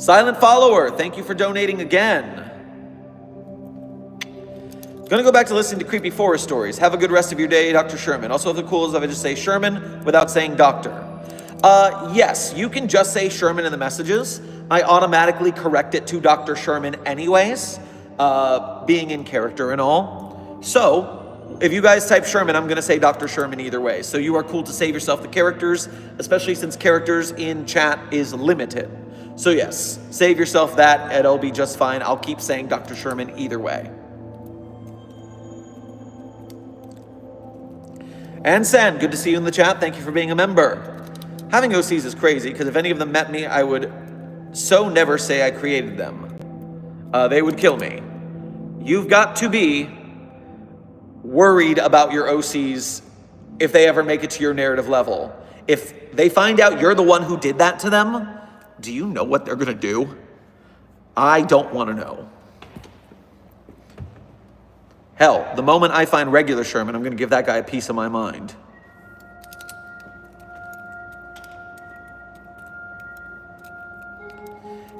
Silent Follower, thank you for donating again. Gonna go back to listening to creepy forest stories. Have a good rest of your day, Dr. Sherman. Also, if the cool is if I just say Sherman without saying doctor. Yes, you can just say Sherman in the messages. I automatically correct it to Dr. Sherman anyways, being in character and all. So, if you guys type Sherman, I'm gonna say Dr. Sherman either way. So you are cool to save yourself the characters, especially since characters in chat is limited. So yes, save yourself that, it'll be just fine. I'll keep saying Dr. Sherman either way. And Sen, good to see you in the chat. Thank you for being a member. Having OCs is crazy, because if any of them met me, I would so never say I created them. They would kill me. You've got to be worried about your OCs if they ever make it to your narrative level. If they find out you're the one who did that to them, do you know what they're gonna do? I don't wanna know. Hell, the moment I find regular Sherman, I'm gonna give that guy a piece of my mind.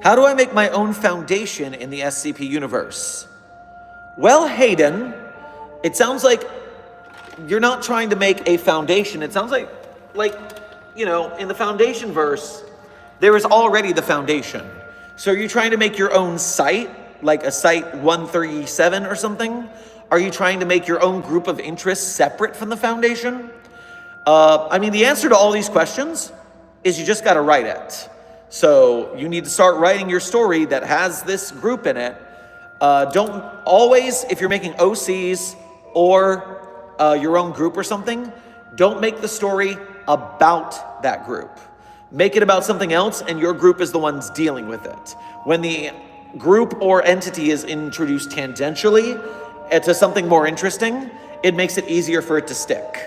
How do I make my own foundation in the SCP universe? Well, Hayden, it sounds like you're not trying to make a foundation. It sounds like, you know, in the foundation verse, there is already the foundation. So are you trying to make your own site, like a site 137 or something? Are you trying to make your own group of interests separate from the foundation? I mean, the answer to all these questions is you just got to write it. So you need to start writing your story that has this group in it. Don't always, if you're making OCs or your own group or something, don't make the story about that group. Make it about something else, and your group is the ones dealing with it. When the group or entity is introduced tangentially to something more interesting, it makes it easier for it to stick.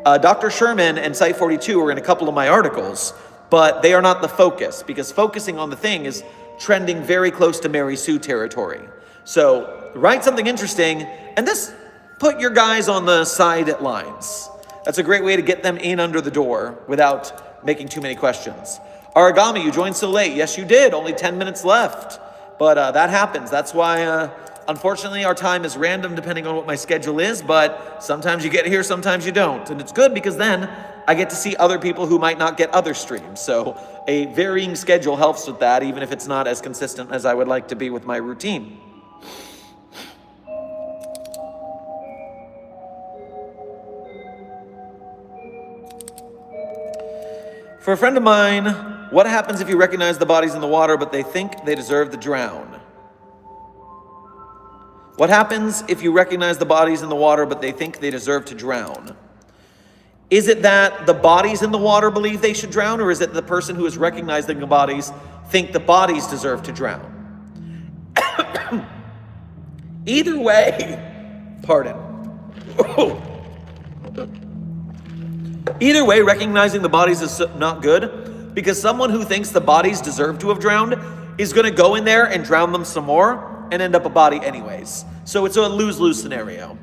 Dr. Sherman and Site 42 are in a couple of my articles, but they are not the focus, because focusing on the thing is trending very close to Mary Sue territory. So write something interesting, and just put your guys on the side lines. That's a great way to get them in under the door without making too many questions. Origami, you joined so late. Yes, you did. Only 10 minutes left. But that happens. That's why, unfortunately, our time is random depending on what my schedule is. But sometimes you get here, sometimes you don't. And it's good because then I get to see other people who might not get other streams. So a varying schedule helps with that, even if it's not as consistent as I would like to be with my routine. For a friend of mine, what happens if you recognize the bodies in the water, but they think they deserve to drown? What happens if you recognize the bodies in the water, but they think they deserve to drown? Is it that the bodies in the water believe they should drown, or is it the person who is recognizing the bodies think the bodies deserve to drown? Either way, pardon. Either way, recognizing the bodies is not good, because someone who thinks the bodies deserve to have drowned is going to go in there and drown them some more and end up a body anyways. So it's a lose-lose scenario.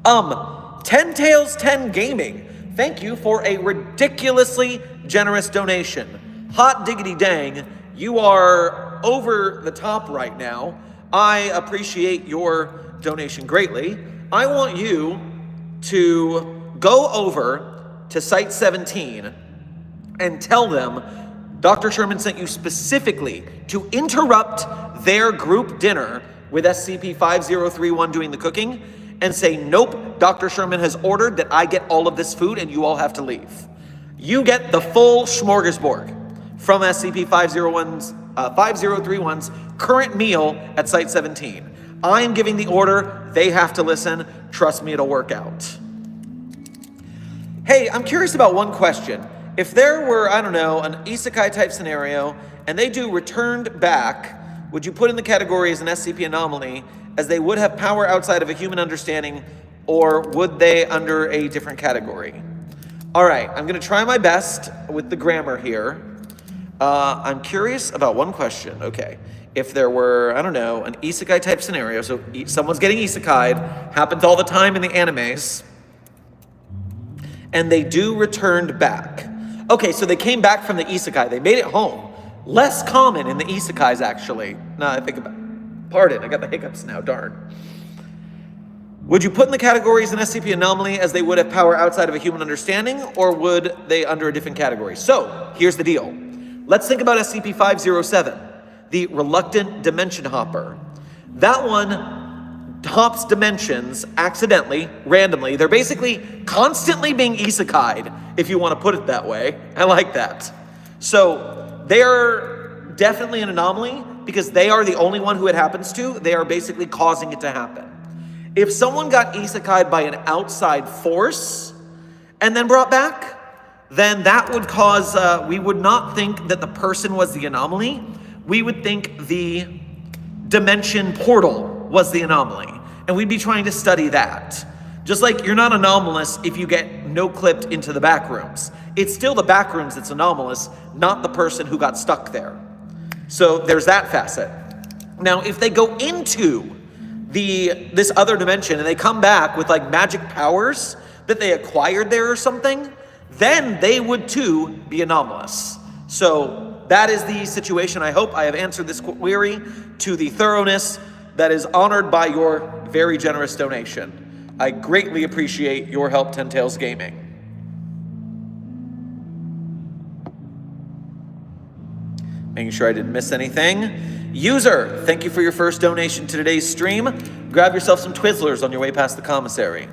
10 Tails 10 Gaming, thank you for a ridiculously generous donation. Hot diggity dang, you are over the top right now. I appreciate your donation greatly. I want you to go over to Site 17 and tell them Dr. Sherman sent you specifically to interrupt their group dinner with SCP-5031 doing the cooking and say, nope, Dr. Sherman has ordered that I get all of this food and you all have to leave. You get the full smorgasbord from SCP-5031's current meal at Site 17. I am giving the order. They have to listen. Trust me, it'll work out. Hey, I'm curious about one question. If there were, I don't know, an isekai type scenario, and they do returned back, would you put in the category as an SCP anomaly, as they would have power outside of a human understanding, or would they under a different category? All right, I'm going to try my best with the grammar here. I'm curious about one question. Okay, if there were, I don't know, an isekai type scenario, so someone's getting isekai'd, happens all the time in the animes, and they do returned back. Okay, so they came back from the isekai. They made it home. Less common in the isekais, actually. Now I think about it. Pardon, I got the hiccups now, darn. Would you put in the categories an SCP anomaly as they would have power outside of a human understanding, or would they under a different category? So, here's the deal. Let's think about SCP-507, the Reluctant Dimension Hopper. That one hops dimensions accidentally, randomly. They're basically constantly being isekai'd, if you want to put it that way. I like that. So, they're definitely an anomaly because they are the only one who it happens to. They are basically causing it to happen. If someone got isekai'd by an outside force and then brought back, then that would cause, we would not think that the person was the anomaly. We would think the dimension portal was the anomaly. And we'd be trying to study that. Just like you're not anomalous if you get no-clipped into the back rooms. It's still the back rooms that's anomalous, not the person who got stuck there. So there's that facet. Now, if they go into this other dimension and they come back with like magic powers that they acquired there or something, then they would too be anomalous. So that is the situation. I hope I have answered this query to the thoroughness that is honored by your very generous donation. I greatly appreciate your help, Ten Tails Gaming. Making sure I didn't miss anything. User, thank you for your first donation to today's stream. Grab yourself some Twizzlers on your way past the commissary.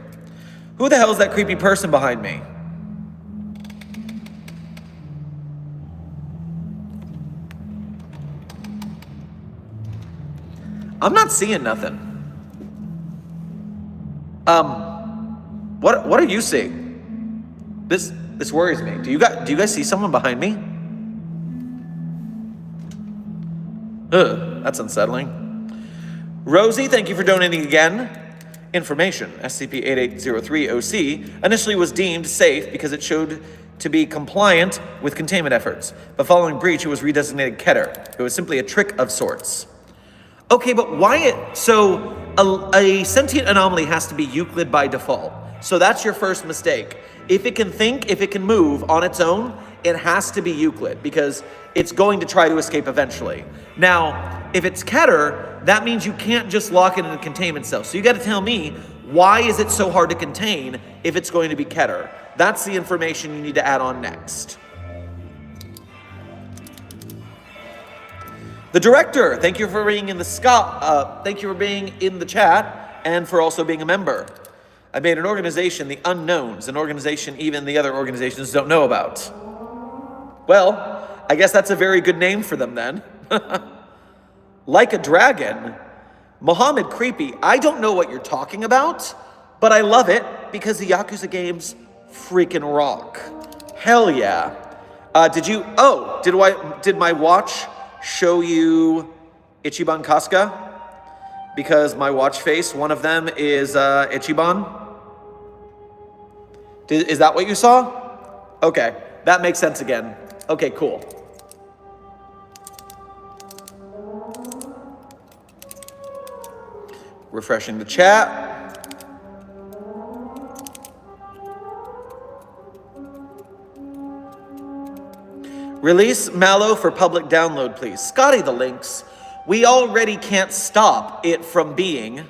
Who the hell is that creepy person behind me? I'm not seeing nothing. What are you seeing? This worries me. Do you guys see someone behind me? Ugh, that's unsettling. Rosie, thank you for donating again. Information, SCP-8803-OC initially was deemed safe because it showed to be compliant with containment efforts, but following breach it was redesignated Keter. It was simply a trick of sorts. Okay, but why so a sentient anomaly has to be Euclid by default. So that's your first mistake. If it can think, if it can move on its own, it has to be Euclid because it's going to try to escape eventually. Now, if it's Keter, that means you can't just lock it in a containment cell. So you got to tell me, why is it so hard to contain if it's going to be Keter? That's the information you need to add on next. The director, thank you for being in the thank you for being in the chat and for also being a member. I made an organization, the Unknowns, an organization even the other organizations don't know about. Well, I guess that's a very good name for them then. Like a dragon. Mohammed Creepy, I don't know what you're talking about, but I love it because the Yakuza games freaking rock. Hell yeah. Did my watch show you Ichiban Kasuga? Because my watch face, one of them is Ichiban. Is that what you saw? Okay, that makes sense again. Okay, cool. Refreshing the chat. Release Mallow for public download, please. Scotty the links. We already can't stop it from being...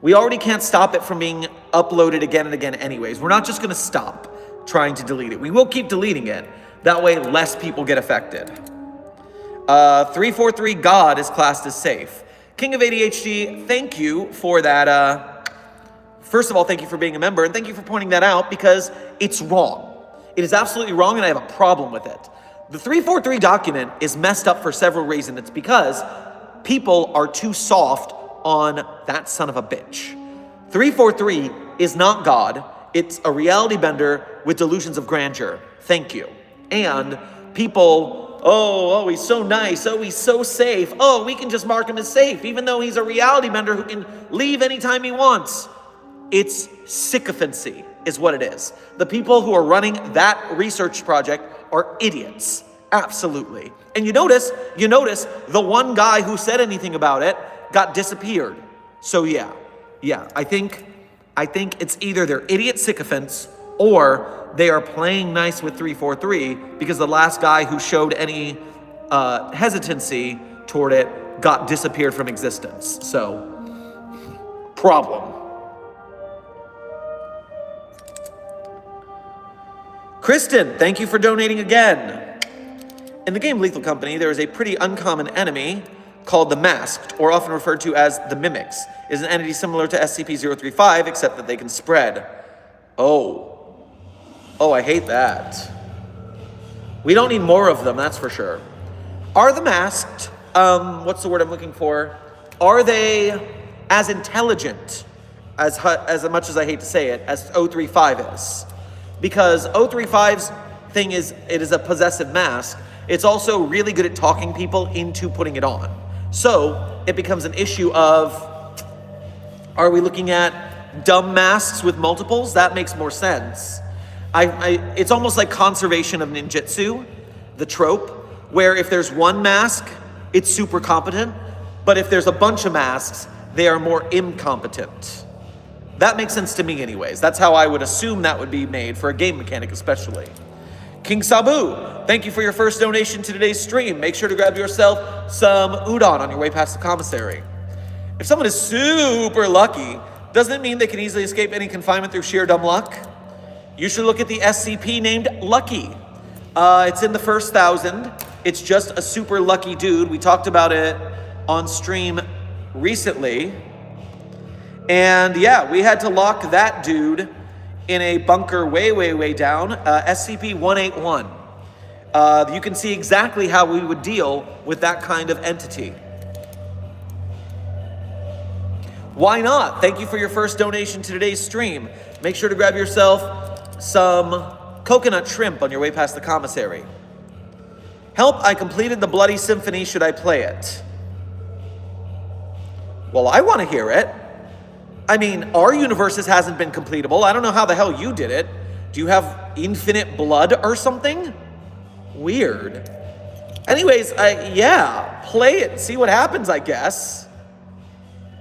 We already can't stop it from being uploaded again and again anyways. We're not just going to stop trying to delete it. We will keep deleting it. That way less people get affected. 343 God is classed as safe. King of ADHD, thank you for that. First of all, thank you for being a member, and thank you for pointing that out because it's wrong. It is absolutely wrong, and I have a problem with it. The 343 document is messed up for several reasons. It's because people are too soft on that son of a bitch. 343 is not God. It's a reality bender with delusions of grandeur. Thank you. And people, oh, he's so nice. Oh, he's so safe. Oh, we can just mark him as safe, even though he's a reality bender who can leave anytime he wants. It's sycophancy is what it is. The people who are running that research project are idiots. Absolutely. And you notice the one guy who said anything about it got disappeared. So yeah, I think it's either they're idiot sycophants or they are playing nice with 343 because the last guy who showed any hesitancy toward it got disappeared from existence. So, problem. Kristen, thank you for donating again. In the game Lethal Company, there is a pretty uncommon enemy called the Masked, or often referred to as the Mimics. It is an entity similar to SCP-035, except that they can spread. Oh, I hate that. We don't need more of them, that's for sure. Are the Masked, what's the word I'm looking for? Are they as intelligent, as much as I hate to say it, as 035 is? Because 035's thing is, it is a possessive mask. It's also really good at talking people into putting it on. So it becomes an issue of, are we looking at dumb masks with multiples? That makes more sense. It's almost like conservation of ninjutsu, the trope, where if there's one mask, it's super competent, but if there's a bunch of masks, they are more incompetent. That makes sense to me anyways. That's how I would assume that would be made for a game mechanic especially. King Sabu, thank you for your first donation to today's stream. Make sure to grab yourself some udon on your way past the commissary. If someone is super lucky, doesn't it mean they can easily escape any confinement through sheer dumb luck? You should look at the SCP named Lucky. It's in the first 1,000. It's just a super lucky dude. We talked about it on stream recently. And yeah, we had to lock that dude in a bunker way down, SCP-181. You can see exactly how we would deal with that kind of entity. Why not? Thank you for your first donation to today's stream. Make sure to grab yourself some coconut shrimp on your way past the commissary. Help, I completed the Bloody Symphony. Should I play it? Well, I want to hear it. I mean, our universes hasn't been completable. I don't know how the hell you did it. Do you have infinite blood or something? Weird. Anyways, yeah, play it. See what happens, I guess.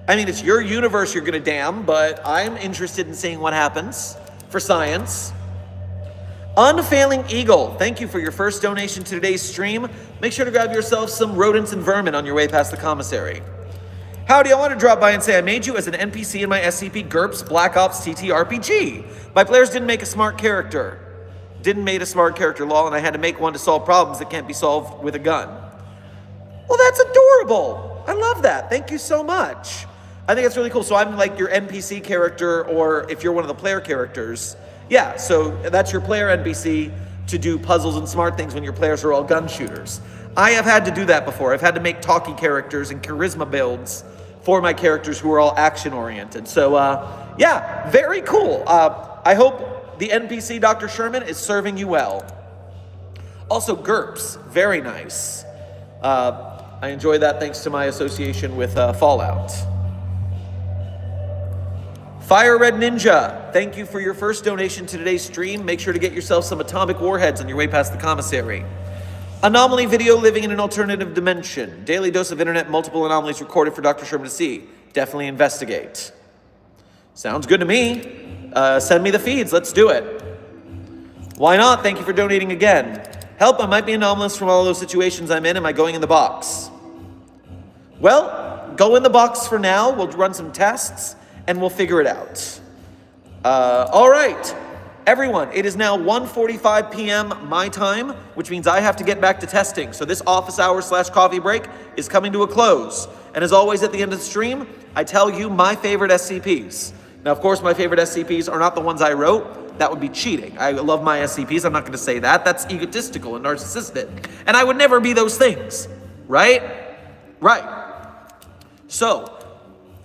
I mean, it's your universe you're gonna damn, but I'm interested in seeing what happens for science. Unfailing Eagle, thank you for your first donation to today's stream. Make sure to grab yourself some rodents and vermin on your way past the commissary. Howdy, I want to drop by and say I made you as an NPC in my SCP GURPS Black Ops TTRPG. My players didn't make a smart character. Lol, and I had to make one to solve problems that can't be solved with a gun. Well, that's adorable. I love that. Thank you so much. I think that's really cool. So I'm like your NPC character, or if you're one of the player characters, yeah, so that's your player NPC to do puzzles and smart things when your players are all gun shooters. I have had to do that before. I've had to make talky characters and charisma builds for my characters who are all action-oriented. So, yeah, very cool. I hope the NPC Dr. Sherman is serving you well. Also, GURPS, very nice. I enjoy that thanks to my association with Fallout. Fire Red Ninja, thank you for your first donation to today's stream. Make sure to get yourself some atomic warheads on your way past the commissary. Anomaly video, living in an alternative dimension. Daily dose of internet, multiple anomalies recorded for Dr. Sherman to see. Definitely investigate. Sounds good to me. Send me the feeds, let's do it. Why not? Thank you for donating again. Help, I might be anomalous from all those situations I'm in. Am I going in the box? Well, go in the box for now. We'll run some tests and we'll figure it out. All right. Everyone, it is now 1:45 p.m. my time, which means I have to get back to testing. So this office hour / coffee break is coming to a close. And as always at the end of the stream, I tell you my favorite SCPs. Now, of course, my favorite SCPs are not the ones I wrote. That would be cheating. I love my SCPs. I'm not going to say that. That's egotistical and narcissistic. And I would never be those things. Right? Right. So,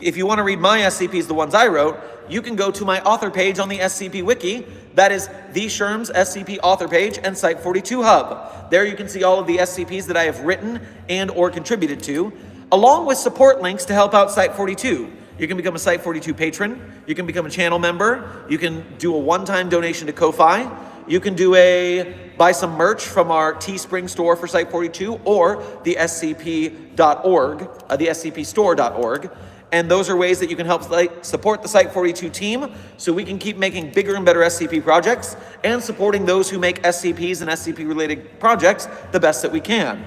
if you want to read my SCPs, the ones I wrote, you can go to my author page on the SCP Wiki. That is the Sherm's SCP author page and Site42 Hub. There you can see all of the SCPs that I have written and or contributed to, along with support links to help out Site42. You can become a Site42 patron. You can become a channel member. You can do a one-time donation to Ko-Fi. You can buy some merch from our Teespring store for Site42 or the scp.org, the scpstore.org. And those are ways that you can help support the Site42 team so we can keep making bigger and better SCP projects and supporting those who make SCPs and SCP-related projects the best that we can.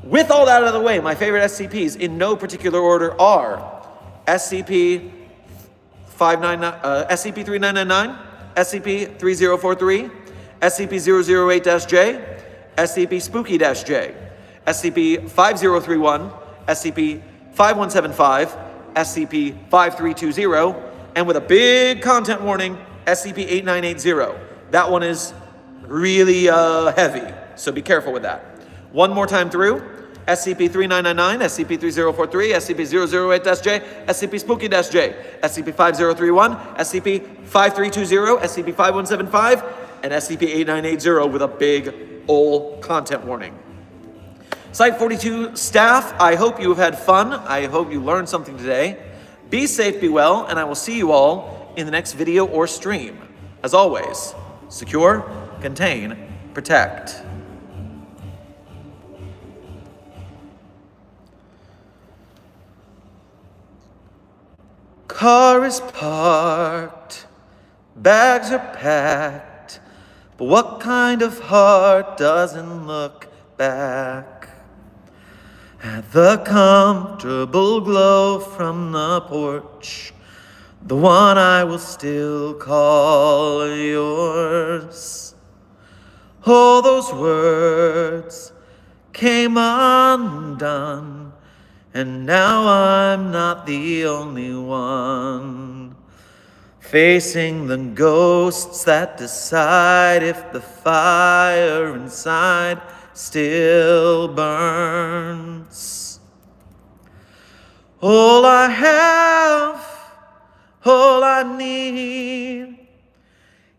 With all that out of the way, my favorite SCPs in no particular order are SCP 3999, SCP-3043, SCP-008-J, SCP-Spooky-J, SCP-5031, SCP-5175, SCP-5320, and with a big content warning, SCP-8980. That one is really heavy, so be careful with that. One more time through, SCP-3999, SCP-3043, SCP-008-J, SCP-Spooky-J, SCP-5031, SCP-5320, SCP-5175, and SCP-8980 with a big ol' content warning. Site42 staff, I hope you have had fun. I hope you learned something today. Be safe, be well, and I will see you all in the next video or stream. As always, secure, contain, protect. Car is parked, bags are packed, but what kind of heart doesn't look back at the comfortable glow from the porch, the one I will still call yours? All those words came undone, and now I'm not the only one facing the ghosts that decide if the fire inside still burns. All I have, all I need,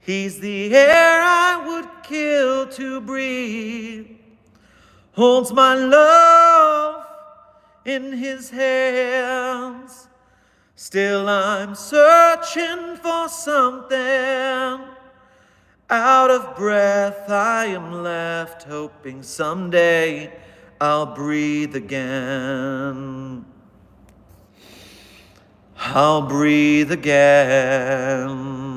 he's the air I would kill to breathe, holds my love in his hands. Still I'm searching for something. Out of breath I am left, hoping someday I'll breathe again. I'll breathe again.